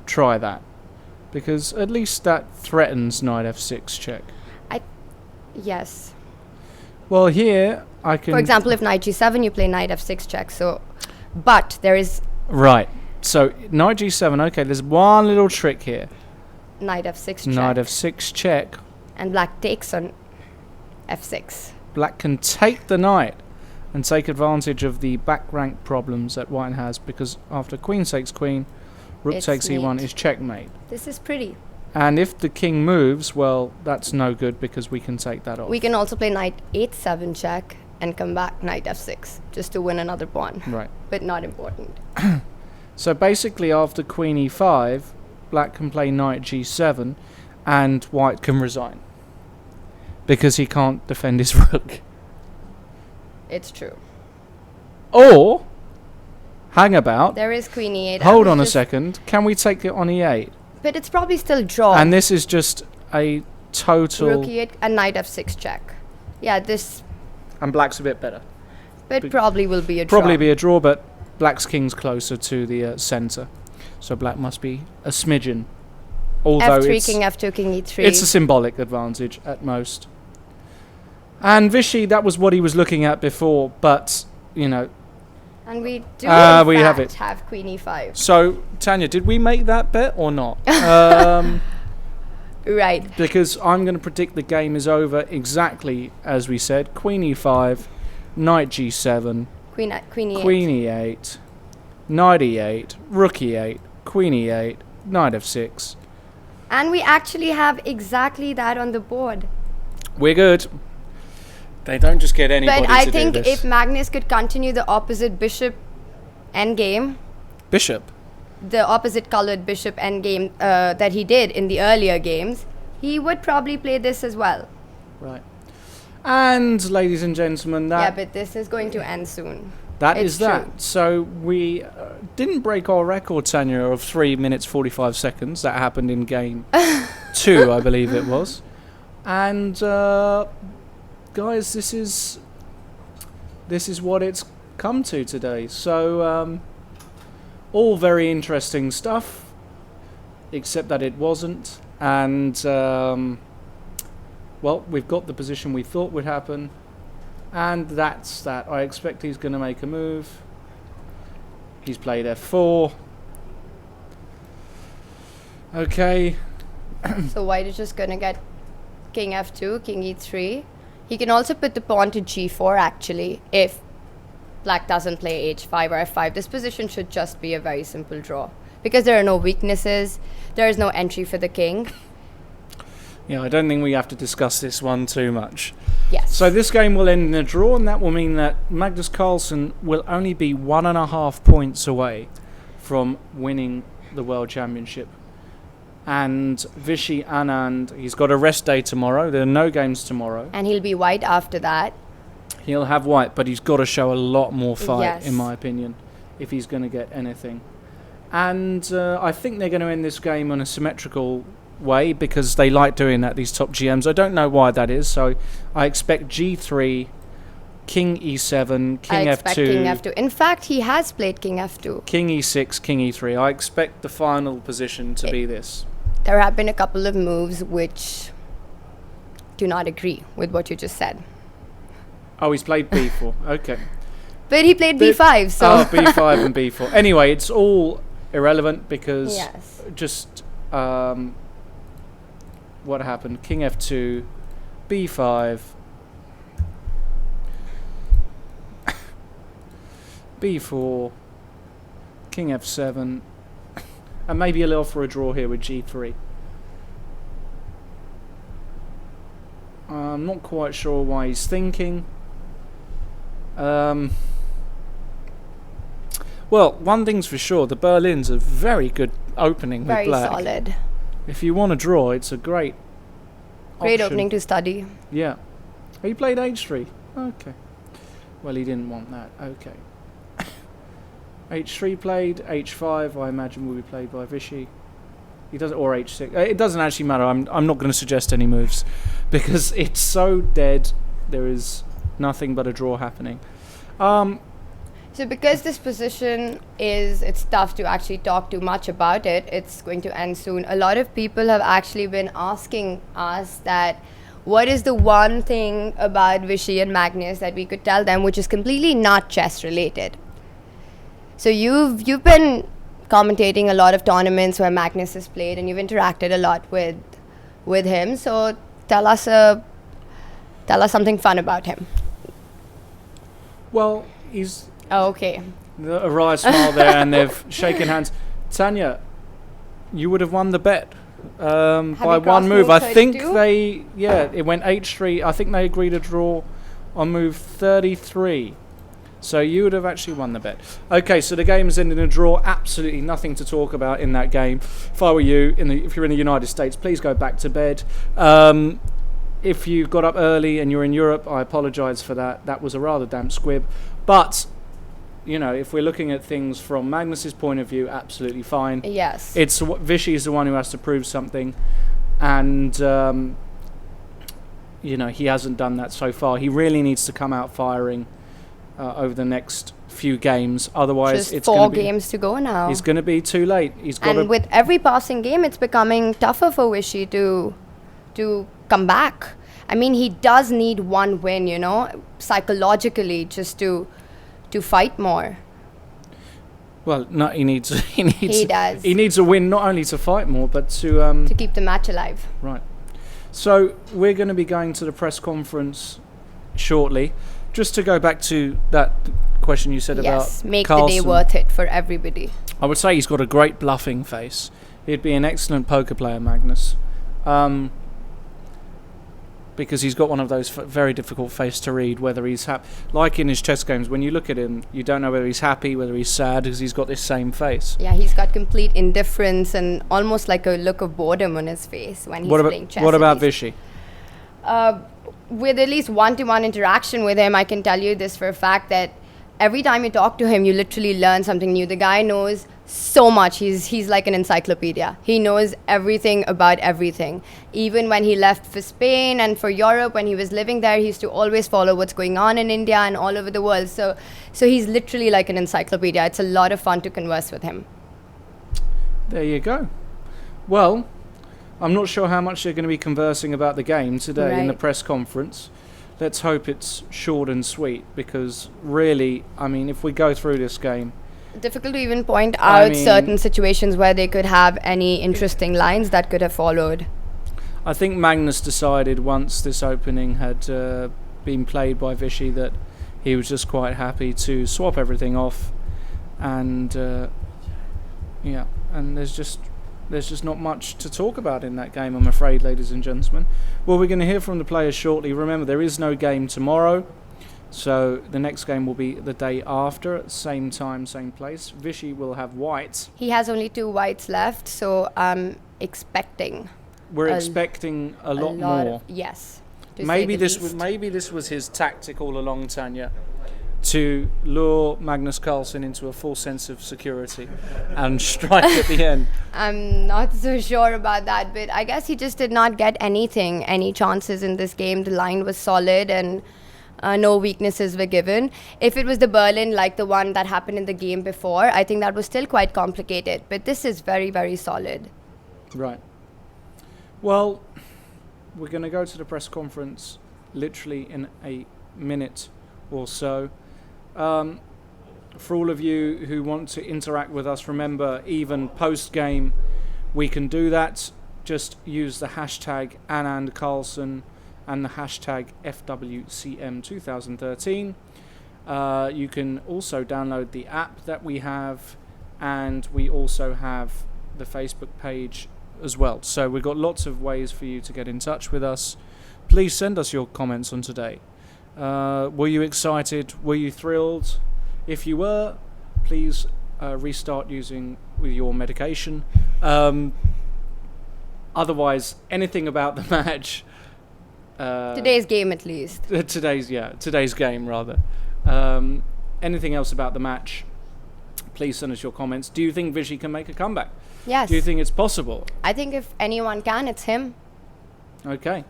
try that. Because at least that threatens knight f6 check. Yes. Well, here I can... For example, if knight g7, you play knight f6 check. So, but there is... Right. So, knight g7, okay, there's one little trick here. Knight f6 check. Knight f6 check. And black takes on f6. Black can take the knight and take advantage of the back rank problems that white has, because after queen takes queen, rook It's takes e1 mate. is checkmate. This is pretty. And if the king moves, well, that's no good because we can take that off. We can also play knight h7 check and come back knight f6 just to win another pawn. Right. But not important. So basically after queen e5, black can play knight g7 and white can resign. Because he can't defend his rook. It's true. Or, hang about, There is queen e8. hold on a second, can we take it on e8? But it's probably still draw. And this is just a total... Rook e8 and knight f6 check. Yeah, this And black's a bit better. but probably will be a draw. Probably be a draw, but black's king's closer to the centre. So black must be a smidgen. Although f3, king f2, king e3. it's a symbolic advantage at most. And Vichy, that was what he was looking at before, but, you know... And we do we have it. have queen e5. So, Tanya, did we make that bet or not? Right. Because I'm going to predict the game is over exactly as we said. Queen e5, knight g7, Queen e8. queen e8, knight e8, rook e8, queen e8, knight f6. And we actually have exactly that on the board. We're good. They don't just get anybody But I to think do this. if Magnus could continue the opposite bishop endgame, Bishop. the opposite colored bishop endgame that he did in the earlier games, he would probably play this as well. Right. And, ladies and gentlemen, Yeah, that but this is going to end soon. that it's is that. true. So we didn't break our record, Tanya, of 3 minutes 45 seconds. That happened in game 2, I believe it was. And guys, this is what it's come to today. So all very interesting stuff, except that it wasn't. And well, we've got the position we thought would happen. And that's that. I expect he's going to make a move. He's played f4. Okay. So white is just going to get king f2, king e3. He can also put the pawn to g4 actually, if black doesn't play h5 or f5. This position should just be a very simple draw. Because there are no weaknesses, there is no entry for the king. Yeah, I don't think we have to discuss this one too much. Yes. So this game will end in a draw, and that will mean that Magnus Carlsen will only be 1.5 points away from winning the World Championship. And Vishy Anand, he's got a rest day tomorrow. There are no games tomorrow. And he'll be white after that. He'll have white, but he's got to show a lot more fight, Yes. in my opinion, if he's going to get anything. And I think they're going to end this game on a symmetrical way because they like doing that, these top GMs. I don't know why that is, so I expect g3, king e7, king I expect f2, king f2. In fact, he has played king f2. king e6, king e3. I expect the final position to be this. There have been a couple of moves which do not agree with what you just said. Oh, he's played b4. Okay. But he played b5, so... Oh, b5 and b4. Anyway, it's all irrelevant because Yes. just what happened? King f2, b5, b4, king f7, and maybe a little for a draw here with g3. I'm not quite sure why he's thinking. Well, one thing's for sure, the Berlin's a very good opening with Very black. solid. If you want to draw, it's a great Great option. opening to study. Yeah. Oh, he played h3. Okay. Well, he didn't want that. Okay. h3 played, h5 I imagine will be played by Vishy. He doesn't, or h6. It doesn't actually matter. I'm not going to suggest any moves because it's so dead. There is nothing but a draw happening. So because this position it's tough to actually talk too much about it. It's going to end soon. A lot of people have actually been asking us that what is the one thing about Vishy and Magnus that we could tell them which is completely not chess related. So you've been commentating a lot of tournaments where Magnus has played, and you've interacted a lot with him. So tell us something fun about him. Well, he's Okay. a wry smile there, and they've shaken hands. Tanya, you would have won the bet by one move. I think it went h3. I think they agreed a draw on move 33. So you would have actually won the bet. Okay, so the game's ended in a draw. Absolutely nothing to talk about in that game. If I were you, if you're in the United States, please go back to bed. If you got up early and you're in Europe, I apologise for that. That was a rather damp squib. But, if we're looking at things from Magnus's point of view, absolutely fine. Yes. Vishy is the one who has to prove something. And, he hasn't done that so far. He really needs to come out firing over the next few games. Otherwise, just it's 4 going to be... games to go now. It's going to be too late. And with every passing game, it's becoming tougher for Vishy to come back. I mean, he does need one win, psychologically, just to fight more. Well, no, he does. He needs a win not only to fight more, but to keep the match alive. Right. So we're going to be going to the press conference shortly. Just to go back to that question you said about make Carlsen. The day worth it for everybody. I would say he's got a great bluffing face. He'd be an excellent poker player, Magnus. Because he's got one of those very difficult face to read, whether he's happy. Like in his chess games, when you look at him, you don't know whether he's happy, whether he's sad, because he's got this same face. Yeah, he's got complete indifference and almost like a look of boredom on his face when he's playing chess. What about Vishy? With at least one-to-one interaction with him, I can tell you this for a fact that every time you talk to him, you literally learn something new. The guy knows so much. He's like an encyclopedia. He knows everything about everything. Even when he left for Spain and for Europe, when he was living there, he used to always follow what's going on in India and all over the world. So he's literally like an encyclopedia. It's a lot of fun to converse with him. There you go. Well, I'm not sure how much they're going to be conversing about the game today in the press conference. Let's hope it's short and sweet, because really, I mean, if we go through this game... Difficult to even point out certain situations where they could have any interesting lines that could have followed. I think Magnus decided once this opening had been played by Vishy that he was just quite happy to swap everything off, and and there's just not much to talk about in that game, I'm afraid, ladies and gentlemen. Well, we're going to hear from the players shortly. Remember, there is no game tomorrow, so the next game will be the day after, at the same time, same place. Vishy will have whites. He has only 2 whites left, so I'm expecting... We're expecting a lot more. Yes. Maybe this was his tactic all along, Tanya, to lure Magnus Carlsen into a full sense of security and strike at the end. I'm not so sure about that, but I guess he just did not get any chances in this game. The line was solid and no weaknesses were given. If it was the Berlin like the one that happened in the game before, I think that was still quite complicated, but this is very, very solid. Right. Well, we're going to go to the press conference literally in a minute or so. For all of you who want to interact with us, remember, even post-game, we can do that. Just use the hashtag Anand Carlsen and the hashtag FWCM2013. You can also download the app that we have, and we also have the Facebook page as well. So we've got lots of ways for you to get in touch with us. Please send us your comments on today. Were you excited? Were you thrilled? If you were, please restart using with your medication. Otherwise, anything about the match. Today's game, at least. Today's game, rather. Anything else about the match? Please send us your comments. Do you think Vishy can make a comeback? Yes. Do you think it's possible? I think if anyone can, it's him. Okay.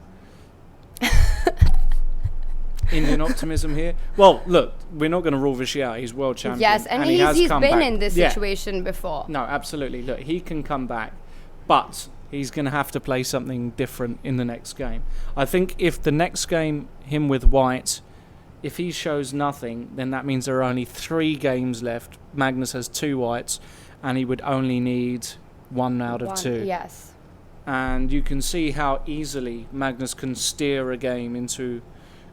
Indian optimism here. Well, look, we're not going to rule Vishy out. He's world champion. Yes, and he has he's come been back. in this Yeah. situation before. No, absolutely. Look, he can come back, but he's going to have to play something different in the next game. I think if the next game, him with White, if he shows nothing, then that means there are only 3 games left. Magnus has 2 whites, and he would only need 1 out of 2. Yes. And you can see how easily Magnus can steer a game into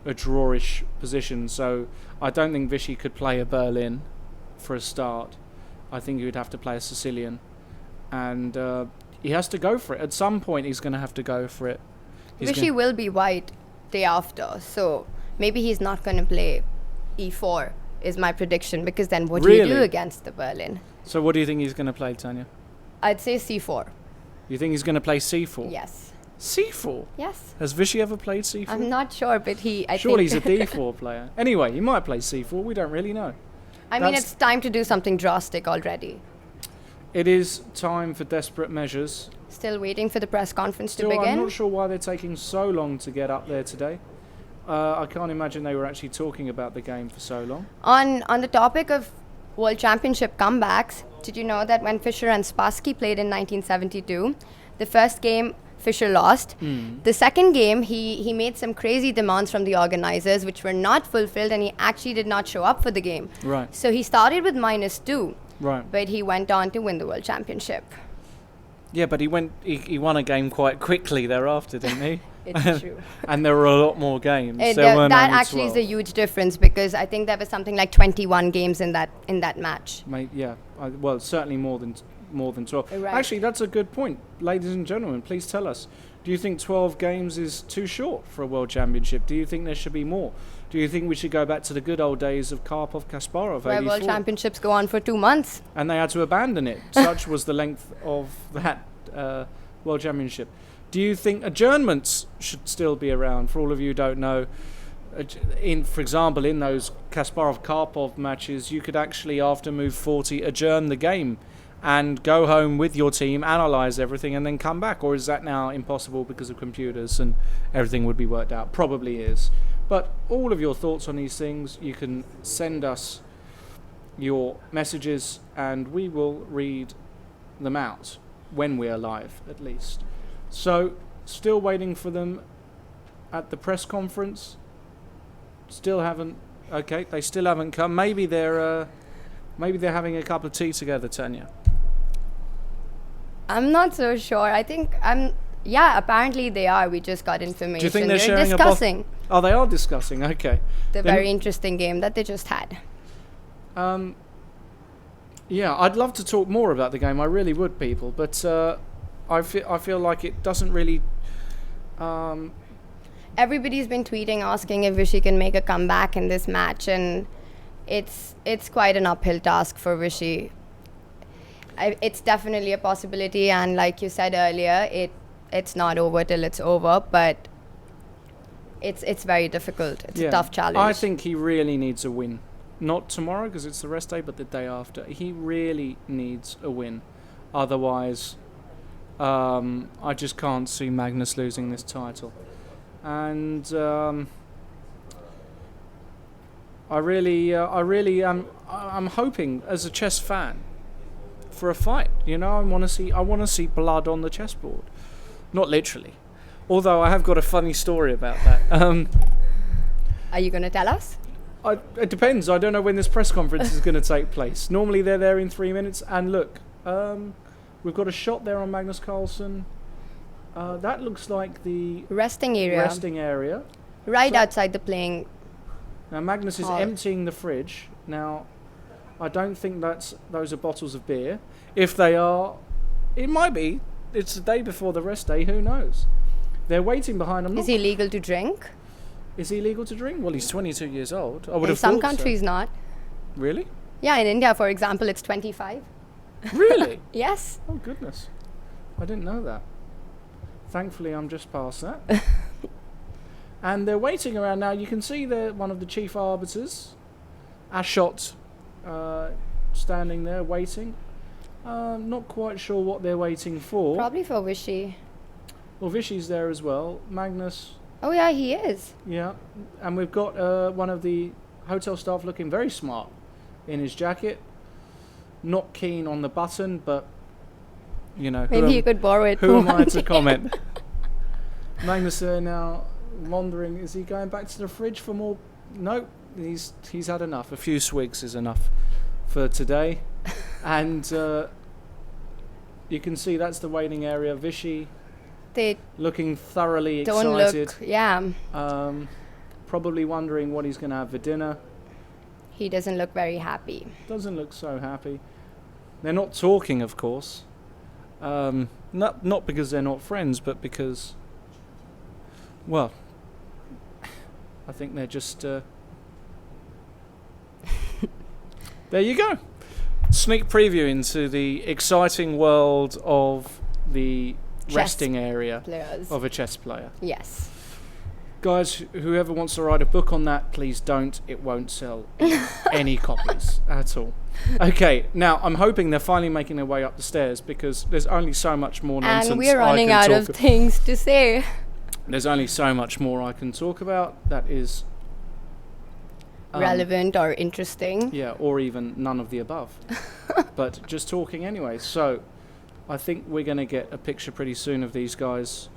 a drawish position. So I don't think Vishy could play a Berlin for a start. I think he would have to play a Sicilian, and he has to go for it. At some point, he's going to have to go for it. Vishy will be white day after, so maybe he's not going to play e4 is my prediction, because then what do you do Really? against the Berlin? So what do you think he's going to play, Tanya? I'd say c4. You think he's going to play c4? Yes. C4? Yes. Has Vishy ever played c4? I'm not sure, but Surely think he's a d4 player. Anyway, he might play c4. We don't really know. I mean, That's- it's time to do something drastic already. It is time for desperate measures. Still waiting for the press conference Still, to begin. I'm not sure why they're taking so long to get up there today. I can't imagine they were actually talking about the game for so long. On the topic of World Championship comebacks, did you know that when Fischer and Spassky played in 1972, the first game Fischer lost. The second game, he made some crazy demands from the organizers, which were not fulfilled, and he actually did not show up for the game. Right. So he started with -2, Right. but he went on to win the World Championship. Yeah, but he won a game quite quickly thereafter, didn't he? It's true. And there were a lot more games. There That weren't only actually is 12. a huge difference, because I think there was something like 21 games in that match. Yeah, well, certainly more than 12. Right. Actually, that's a good point. Ladies and gentlemen, please tell us, do you think 12 games is too short for a World Championship? Do you think there should be more? Do you think we should go back to the good old days of Karpov-Kasparov, Where 84? World Championships go on for 2 months. And they had to abandon it. Such was the length of that World Championship. Do you think adjournments should still be around? For all of you who don't know, for example, in those Kasparov-Karpov matches, you could actually, after move 40, adjourn the game and go home with your team, analyse everything, and then come back? Or is that now impossible because of computers and everything would be worked out? Probably is. But all of your thoughts on these things, you can send us your messages and we will read them out when we are live, at least. So, still waiting for them at the press conference. Still haven't. Okay, they still haven't come. Maybe they're having a cup of tea together, Tanya. I'm not so sure. I think yeah, apparently they are. We just got information. Do you think they're They're sharing discussing Oh, they are discussing. Okay. the Then- very interesting game that they just had. Yeah, I'd love to talk more about the game. I really would, people. But I feel like it doesn't really. Everybody's been tweeting asking if Vishy can make a comeback in this match, and it's quite an uphill task for Vishy. It's definitely a possibility, and like you said earlier, it's not over till it's over, but it's very difficult. It's a tough challenge. I think he really needs a win. Not tomorrow because it's the rest day, but the day after. He really needs a win. Otherwise, I just can't see Magnus losing this title. And I'm hoping as a chess fan for a fight. You know, I want to see blood on the chessboard. Not literally. Although I have got a funny story about that. Are you going to tell us? It depends. I don't know when this press conference is going to take place. Normally they're there in 3 minutes. And look, we've got a shot there on Magnus Carlsen. That looks like the Resting area. Right So- outside the playing. Now Magnus is hall. emptying the fridge. Now, I don't think those are bottles of beer. If they are, it might be. It's the day before the rest day. Who knows? They're waiting behind him. Is he legal to drink? Is he legal to drink? Well, he's 22 years old. I would In have some thought so. countries not. Really? Yeah, in India, for example, it's 25. Really? Yes. Oh, goodness. I didn't know that. Thankfully, I'm just past that. And they're waiting around now. You can see one of the chief arbiters, Ashot, standing there waiting. Not quite sure what they're waiting for. Probably for Vishy. Well, Vishy's there as well. Magnus, Oh yeah, he is. yeah. And we've got one of the hotel staff looking very smart in his jacket. Not keen on the button, but, you know. Maybe you could borrow it. Who for am I one to day. comment? Magnus now wondering, is he going back to the fridge for more? No, he's had enough. A few swigs is enough for today. And you can see that's the waiting area. Vishy They looking thoroughly don't excited. look. Yeah, Probably wondering what he's going to have for dinner. he doesn't look very happy. Doesn't look so happy. They're not talking, of course. Not because they're not friends, but because, well, I think they're just. There you go. Sneak preview into the exciting world of the Chess resting area Players. of a chess player. Yes. Guys, whoever wants to write a book on that, please don't. It won't sell any copies at all. Okay, now I'm hoping they're finally making their way up the stairs because there's only so much more nonsense And we're I running can out talk of things to say. There's only so much more I can talk about that is Relevant or interesting. yeah, or even none of the above. But just talking anyway. So I think we're going to get a picture pretty soon of these guys.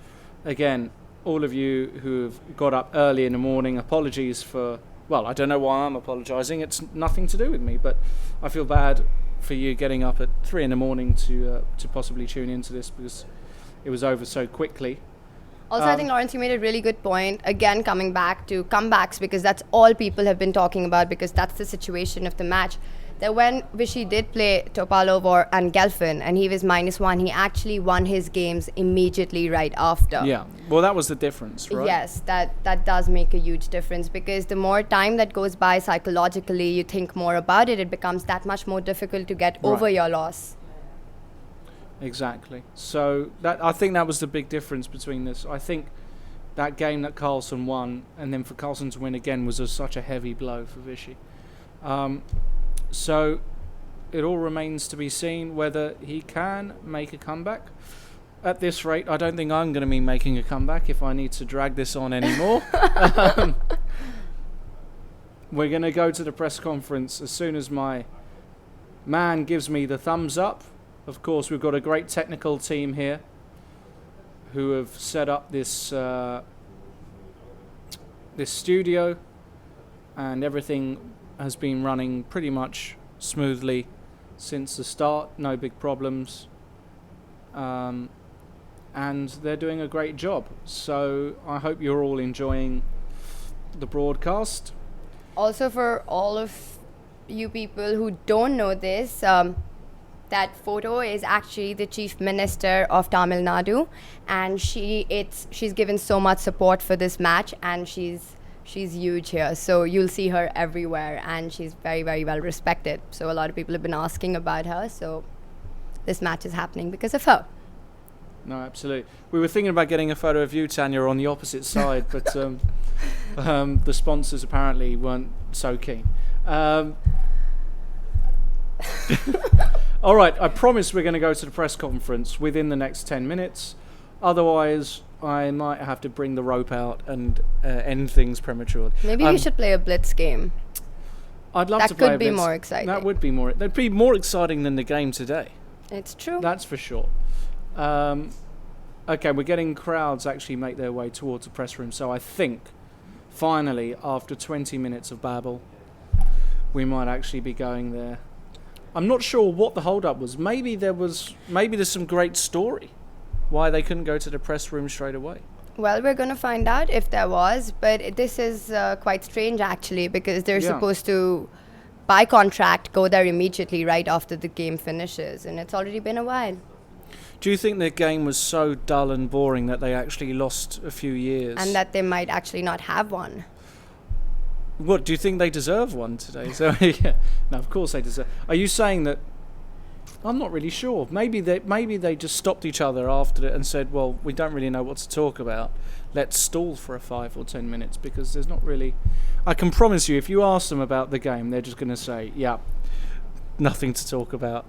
Again, all of you who have got up early in the morning, apologies for, well, I don't know why I'm apologising. It's nothing to do with me, but I feel bad for you getting up at 3 in the morning to possibly tune into this because it was over so quickly. Also, I think, Lawrence, you made a really good point. Again, coming back to comebacks, because that's all people have been talking about, because that's the situation of the match. That when Vishy did play Topalov and Gelfin, and he was -1, he actually won his games immediately right after. Yeah, well, that was the difference, right? Yes, that does make a huge difference, because the more time that goes by psychologically, you think more about it, it becomes that much more difficult to get over Right. your loss. Exactly. So that I think that was the big difference between this. I think that game that Carlsen won, and then for Carlsen to win again, was such a heavy blow for Vishy. So it all remains to be seen whether he can make a comeback. At this rate, I don't think I'm going to be making a comeback if I need to drag this on anymore. We're going to go to the press conference as soon as my man gives me the thumbs up. Of course, we've got a great technical team here who have set up this this studio, and everything has been running pretty much smoothly since the start. No big problems, and they're doing a great job. So I hope you're all enjoying the broadcast. Also, for all of you people who don't know this, that photo is actually the Chief Minister of Tamil Nadu, and she's given so much support for this match, and she's huge here. So you'll see her everywhere, and she's very, very well respected. So a lot of people have been asking about her. So this match is happening because of her. No, absolutely. We were thinking about getting a photo of you, Tanya, on the opposite side, but the sponsors apparently weren't so keen. All right, I promise we're going to go to the press conference within the next 10 minutes. Otherwise, I might have to bring the rope out and end things prematurely. Maybe we should play a blitz game. I'd love That to play could a be blitz. more exciting. That would be more. That'd be more exciting than the game today. It's true. That's for sure. Okay, we're getting crowds actually make their way towards the press room. So I think, finally, after 20 minutes of babble, we might actually be going there. I'm not sure what the hold-up was. Maybe there's some great story why they couldn't go to the press room straight away. Well, we're going to find out if there was, but this is quite strange actually, because they're supposed to, by contract, go there immediately right after the game finishes, and it's already been a while. Do you think their game was so dull and boring that they actually lost a few years? And that they might actually not have one. What, do you think they deserve one today? So yeah. No, of course they deserve. Are you saying that? I'm not really sure. Maybe they just stopped each other after it and said, well, we don't really know what to talk about. Let's stall for 5 or 10 minutes, because there's not really... I can promise you, if you ask them about the game, they're just going to say, yeah, nothing to talk about.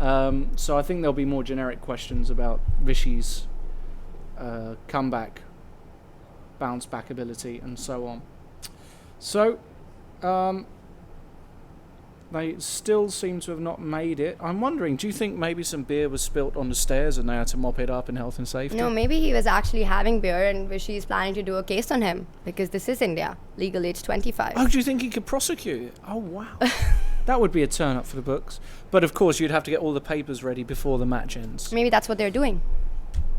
So I think there'll be more generic questions about Vishy's comeback, bounce back ability, and so on. So they still seem to have not made it. I'm wondering, do you think maybe some beer was spilt on the stairs and they had to mop it up in health and safety? No, maybe he was actually having beer and Vishy is planning to do a case on him because this is India, legal age 25. Oh, do you think he could prosecute it? Oh, wow. That would be a turn up for the books. But of course, you'd have to get all the papers ready before the match ends. Maybe that's what they're doing.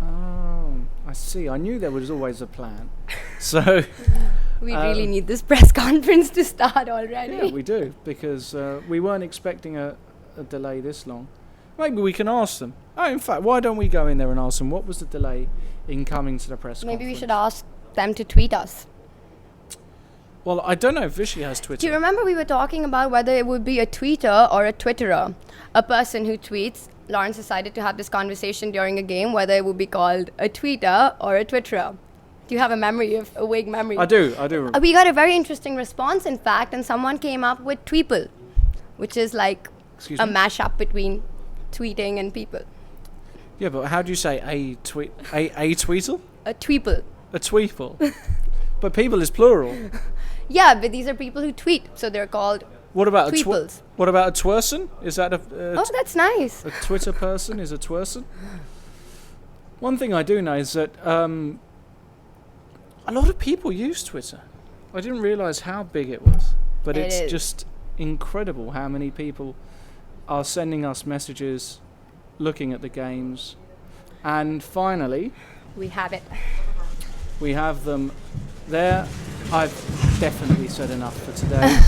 Oh, I see. I knew there was always a plan. So... We really need this press conference to start already. Yeah, we do, because we weren't expecting a delay this long. Maybe we can ask them. Oh, in fact, why don't we go in there and ask them what was the delay in coming to the press conference? Maybe we should ask them to tweet us. Well, I don't know if Vishy has Twitter. Do you remember we were talking about whether it would be a tweeter or a twitterer? A person who tweets. Lawrence decided to have this conversation during a game whether it would be called a tweeter or a twitterer. Do you have a vague memory? I do. We got a very interesting response, in fact, and someone came up with tweeple, which is like a mashup between tweeting and people. Yeah, but how do you say a tweetle? A tweeple. A tweeple. But people is plural. Yeah, but these are people who tweet, so they're called What about tweeples. What about a twerson? Is that oh, that's nice. A Twitter person is a twerson? One thing I do know is that a lot of people use Twitter. I didn't realise how big it was, but it's just incredible how many people are sending us messages, looking at the games, and finally, we have it. We have them there. I've definitely said enough for today.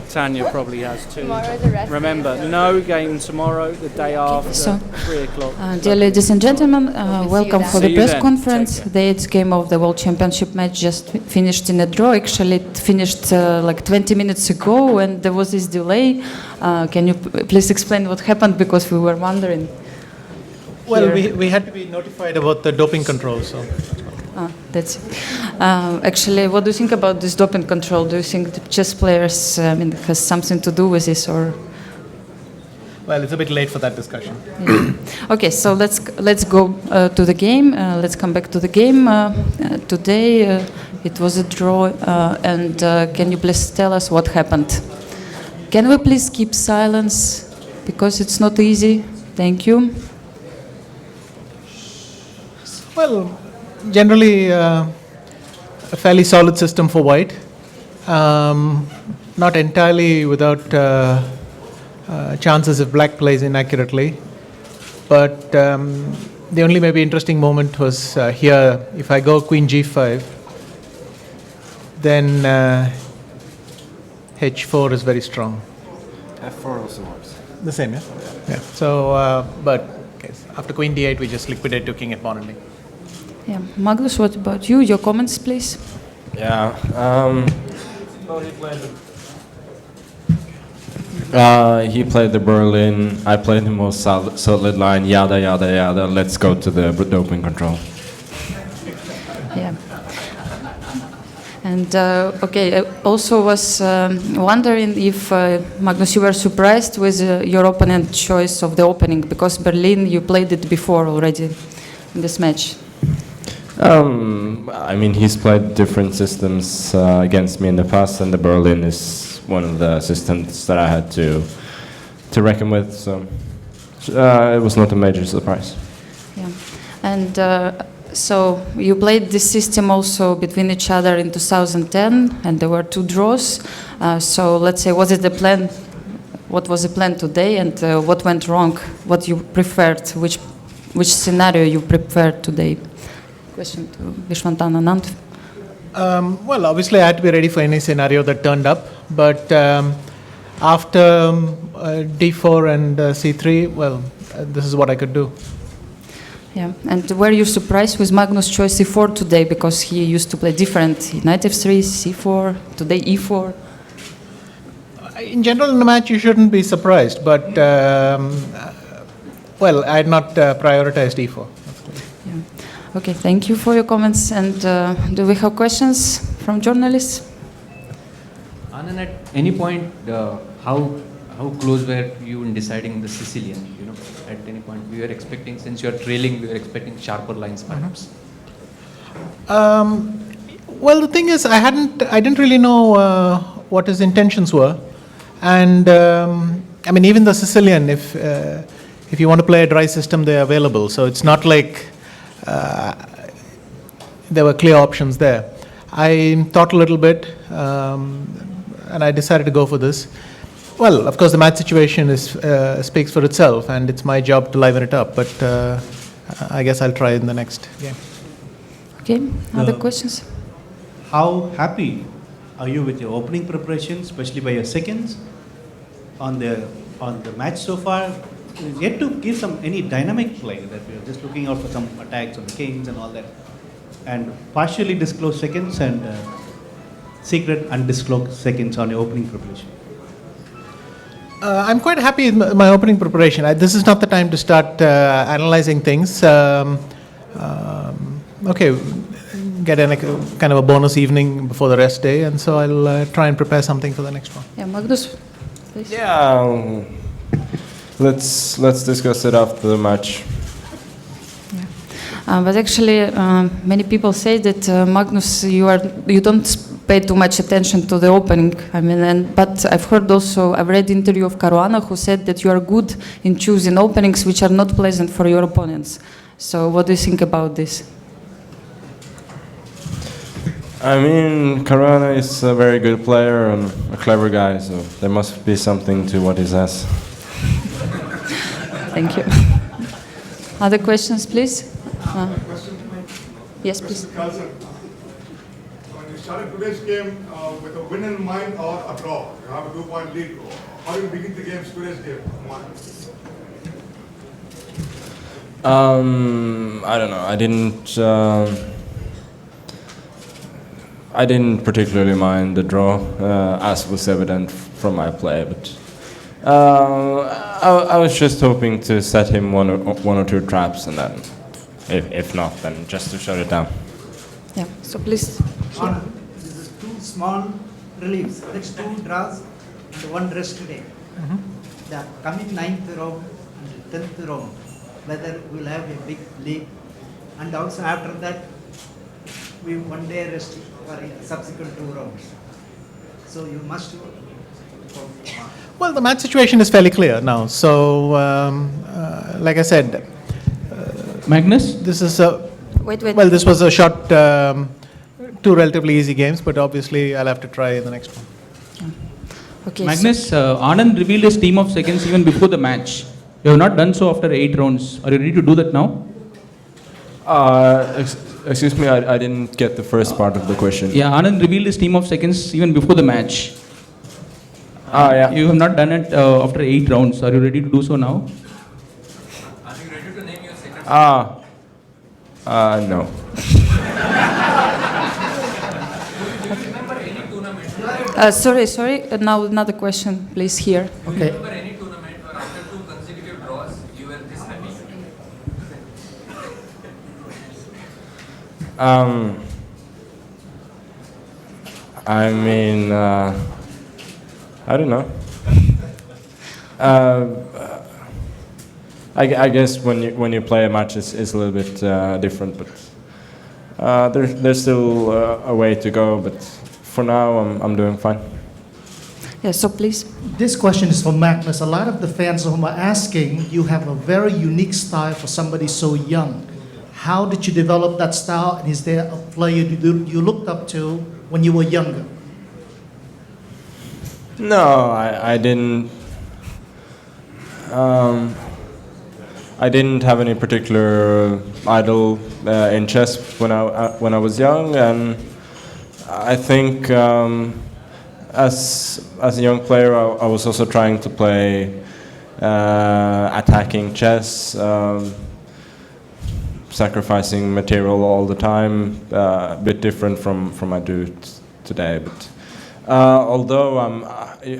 Tanya probably has too. Tomorrow's a rest. Remember, no game tomorrow, the day after, So, 3 o'clock. Dear ladies and gentlemen, welcome then. for See the you press then. conference. Take The 8th game of the World Championship match just finished in a draw. Actually, it finished like 20 minutes ago, and there was this delay. Can you please explain what happened, because we were wondering? Well, we had to be notified about the doping control, so... That's it. Actually, what do you think about this doping control? Do you think the chess players has something to do with this, or? Well, it's a bit late for that discussion. Yeah. Okay, so let's go to the game. Let's come back to the game. Today it was a draw, and can you please tell us what happened? Can we please keep silence, because it's not easy? Thank you. Well, generally a fairly solid system for white. Not entirely without chances if black plays inaccurately. But the only maybe interesting moment was here. If I go queen g5, then h4 is very strong. f4 also works. The same, yeah? Yeah. So, but okay, after queen d8, we just liquidate to king at pawn ending. Yeah, Magnus, what about you? Your comments, please. Yeah. He played the Berlin. I played the most solid line. Yada yada yada. Let's go to the doping control. Yeah. And okay, I also was wondering if Magnus, you were surprised with your opponent choice of the opening, because Berlin, you played it before already in this match. I mean, he's played different systems against me in the past, and the Berlin is one of the systems that I had to reckon with. So it was not a major surprise. Yeah, and so you played this system also between each other in 2010, and there were 2 draws. So let's say, was it the plan? What was the plan today, and what went wrong? What you preferred? Which scenario you preferred today? Question to Viswanathan Anand. Well, obviously I had to be ready for any scenario that turned up, but after d4 and c3, well, this is what I could do. Yeah, and were you surprised with Magnus' choice c4 today, because he used to play different, knight f3, c4, today e4? In general, in the match, you shouldn't be surprised, but well, I had not prioritized e4. Yeah. Okay, thank you for your comments. And do we have questions from journalists? Anand, at any point, how how close were you in deciding the Sicilian? You know, at any point we were expecting, since you are trailing, we were expecting sharper lines perhaps. Well, the thing is, I didn't really know what his intentions were, and I mean, even the Sicilian, if you want to play a dry system, they're available. So it's not like there were clear options there. I thought a little bit, and I decided to go for this. Well, of course, the match situation speaks for itself, and it's my job to liven it up. But I guess I'll try in the next game. Okay, other questions? How happy are you with your opening preparation, especially by your seconds on the match so far? Yet to give any dynamic play that we are just looking out for some attacks on the kings and all that, and partially disclosed seconds and secret undisclosed seconds on your opening preparation. I'm quite happy with my opening preparation. This is not the time to start analyzing things. Okay, get a kind of a bonus evening before the rest day, and so I'll try and prepare something for the next one. Yeah, Magnus, please. Yeah, let's discuss it after the match. But actually, many people say that Magnus, you don't pay too much attention to the opening. I mean, but I've read the interview of Caro-Kann who said that you are good in choosing openings which are not pleasant for your opponents. So, what do you think about this? I mean, Caro-Kann is a very good player and a clever guy, so there must be something to what he says. Thank you. Other questions, please? Yes, please. Mr. Carlsen, when you started today's game with a win in mind or a draw, you have a 2-point lead. How do you begin the game, today's game? I don't know. I didn't particularly mind the draw, as was evident from my play, but I was just hoping to set him one or two traps, and then, if not, then just to shut it down. Yeah. So please. This is 2 small reliefs. That's 2 draws and 1 rest today. The coming 9th round and 10th round, whether we'll have a big lead, and also after that, we 1 day rest for subsequent 2 rounds. So you must. Well, the match situation is fairly clear now. So, like I said, Magnus, this is a. Wait. Well, this was a short, 2 relatively easy games, but obviously I'll have to try in the next one. Okay. Magnus, Anand revealed his team of seconds even before the match. You have not done so after 8 rounds. Are you ready to do that now? Excuse me, I didn't get the first part of the question. Yeah, Anand revealed his team of seconds even before the match. Yeah. You have not done it after 8 rounds. Are you ready to do so now? Are you ready to name your second? No. Sorry. Now another question, please, here. Okay. Remember any tournament where after 2 consecutive draws, you were this happy? I mean, I don't know. I guess when you play a match, it's a little bit different, but there's still a way to go. But for now, I'm doing fine. Yeah. So please. This question is for Magnus. A lot of the fans whom are asking, you have a very unique style for somebody so young. How did you develop that style? And is there a player you looked up to when you were younger? No, I didn't. I didn't have any particular idol in chess when I was young, and I think as a young player, I was also trying to play attacking chess, sacrificing material all the time, a bit different from I do today. But although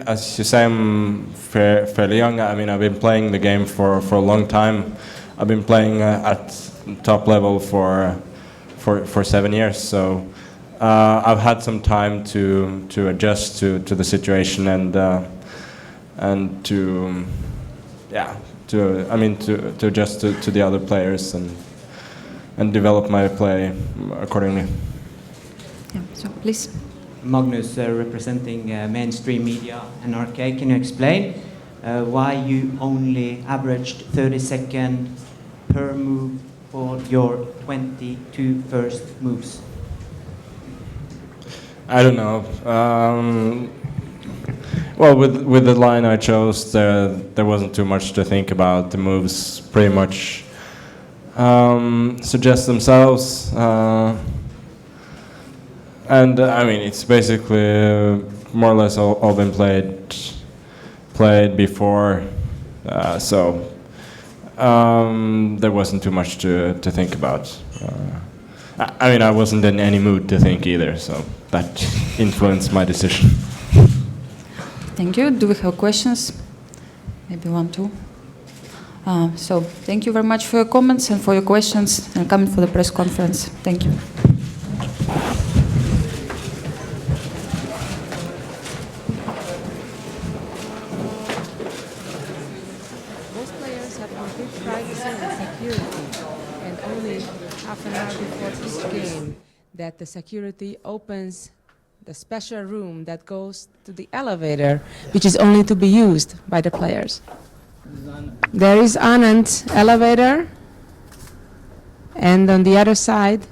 as you say, I'm fairly young. I mean, I've been playing the game for a long time. I've been playing at top level for 7 years. So I've had some time to adjust to the situation, and and to adjust to the other players and develop my play accordingly. Yeah, so please. Magnus, representing mainstream media NRK, can you explain why you only averaged 30 seconds per move for your 22 first moves? I don't know. Well, with the line I chose, there wasn't too much to think about. The moves pretty much suggest themselves. And I mean, it's basically more or less all been played before, so there wasn't too much to think about. I mean, I wasn't in any mood to think either, so that influenced my decision. Thank you. Do we have questions? Maybe one, two. So thank you very much for your comments and for your questions and coming for the press conference. Thank you. That the security opens the special room that goes to the elevator, which is only to be used by the players. There is Anand's elevator, and on the other side,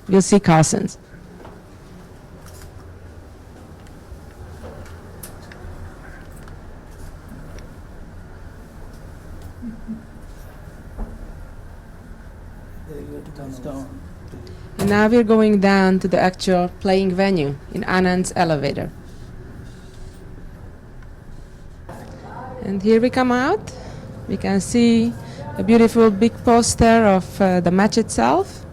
we'll see Carlsen's. And now we're going down to the actual playing venue in Anand's elevator. And here we come out. We can see a beautiful big poster of the match itself.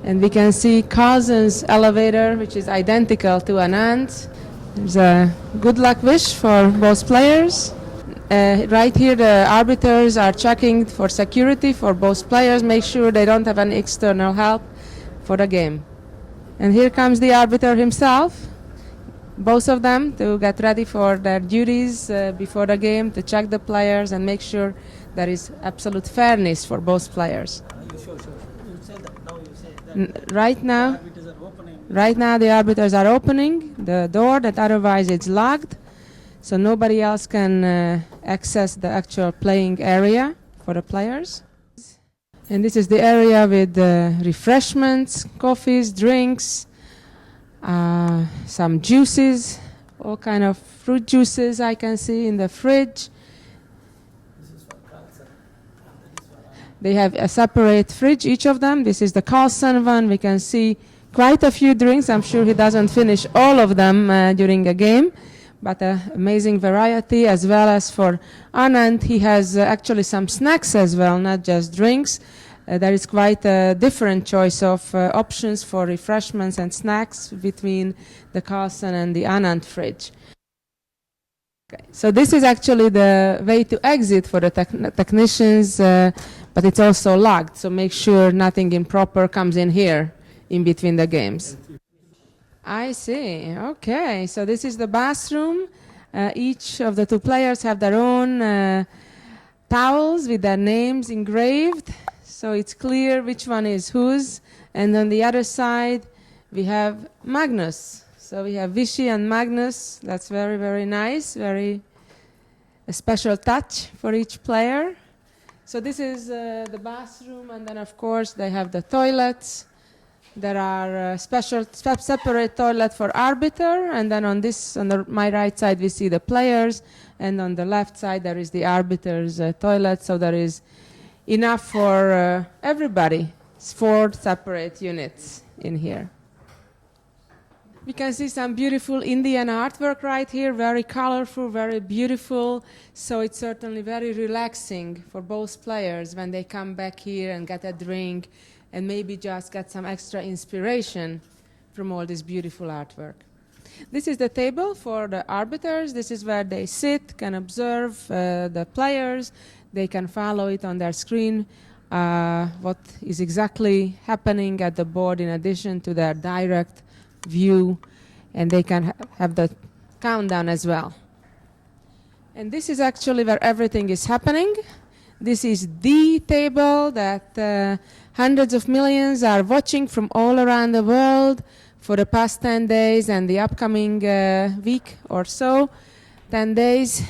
And we can see Carlsen's elevator, which is identical to Anand's. There's a good luck wish for both players. Right here, the arbiters are checking for security for both players, make sure they don't have any external help for the game. And here comes the arbiter himself, both of them, to get ready for their duties before the game, to check the players and make sure there is absolute fairness for both players. Right now, the arbiters are opening the door that otherwise it's locked, so nobody else can access the actual playing area for the players. And this is the area with refreshments, coffees, drinks, some juices, all kind of fruit juices I can see in the fridge. They have a separate fridge, each of them. This is the Carlsen one. We can see quite a few drinks. I'm sure he doesn't finish all of them during a game, but amazing variety, as well as for Anand, he has actually some snacks as well, not just drinks. There is quite a different choice of options for refreshments and snacks between the Carlsen and the Anand fridge. Okay. So this is actually the way to exit for the technicians, but it's also locked, so make sure nothing improper comes in here in between the games. I see. Okay, so this is the bathroom. Each of the two players have their own towels with their names engraved, so it's clear which one is whose. And on the other side, we have Magnus. So we have Vichy and Magnus. That's very, very nice. Very a special touch for each player. So this is the bathroom, and then of course they have the toilets. There are separate toilet for arbiter, and then on my right side we see the players, and on the left side there is the arbiter's toilet. So there is enough for everybody. It's 4 separate units in here. We can see some beautiful Indian artwork right here, very colorful, very beautiful. So it's certainly very relaxing for both players when they come back here and get a drink and maybe just get some extra inspiration from all this beautiful artwork. This is the table for the arbiters. This is where they sit, can observe the players. They can follow it on their screen, what is exactly happening at the board in addition to their direct view, and they can have the countdown as well. And this is actually where everything is happening. This is the table that hundreds of millions are watching from all around the world for the past 10 days and the upcoming week or so. 10 days.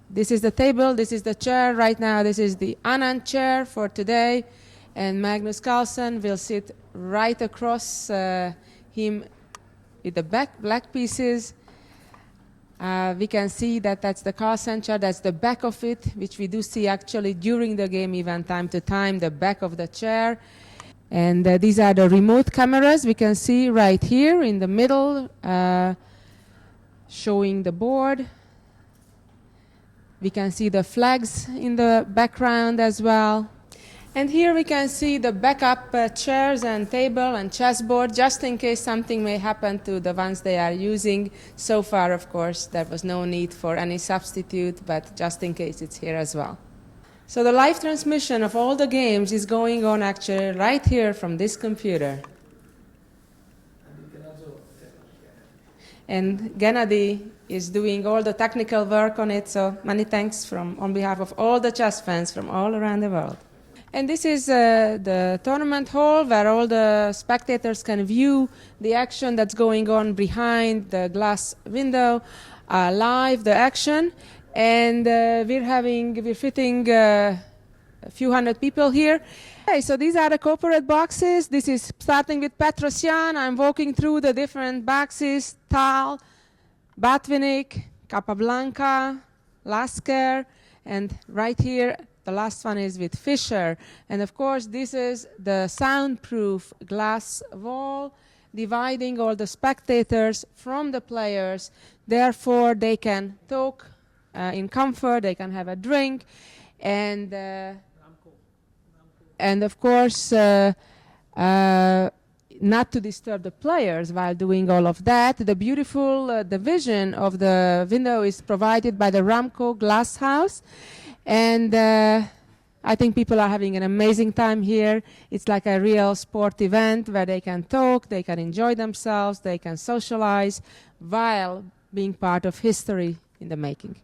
This is the table, this is the chair. Right now, this is the Anand chair for today. And Magnus Carlsen will sit right across him with the black pieces. We can see that that's the Carlsen chair, that's the back of it, which we do see actually during the game, even time to time, the back of the chair. And these are the remote cameras we can see right here in the middle, showing the board. We can see the flags in the background as well. And here we can see the backup chairs and table and chessboard, just in case something may happen to the ones they are using. So far, of course, there was no need for any substitute, but just in case it's here as well. So the live transmission of all the games is going on actually right here from this computer. And Gennady is doing all the technical work on it, so many thanks on behalf of all the chess fans from all around the world. And this is the tournament hall where all the spectators can view the action that's going on behind the glass window, live the action. And we're fitting a few hundred people here. Okay, so these are the corporate boxes. This is starting with Petrosyan. I'm walking through the different boxes: Tal, Batvinik, Capablanca, Lasker, and right here, the last one is with Fischer. And of course, this is the soundproof glass wall dividing all the spectators from the players. Therefore, they can talk in comfort, they can have a drink, and of course, not to disturb the players while doing all of that. The beautiful the vision of the window is provided by the Ramco glass house. And I think people are having an amazing time here. It's like a real sport event where they can talk, they can enjoy themselves, they can socialize while being part of history in the making.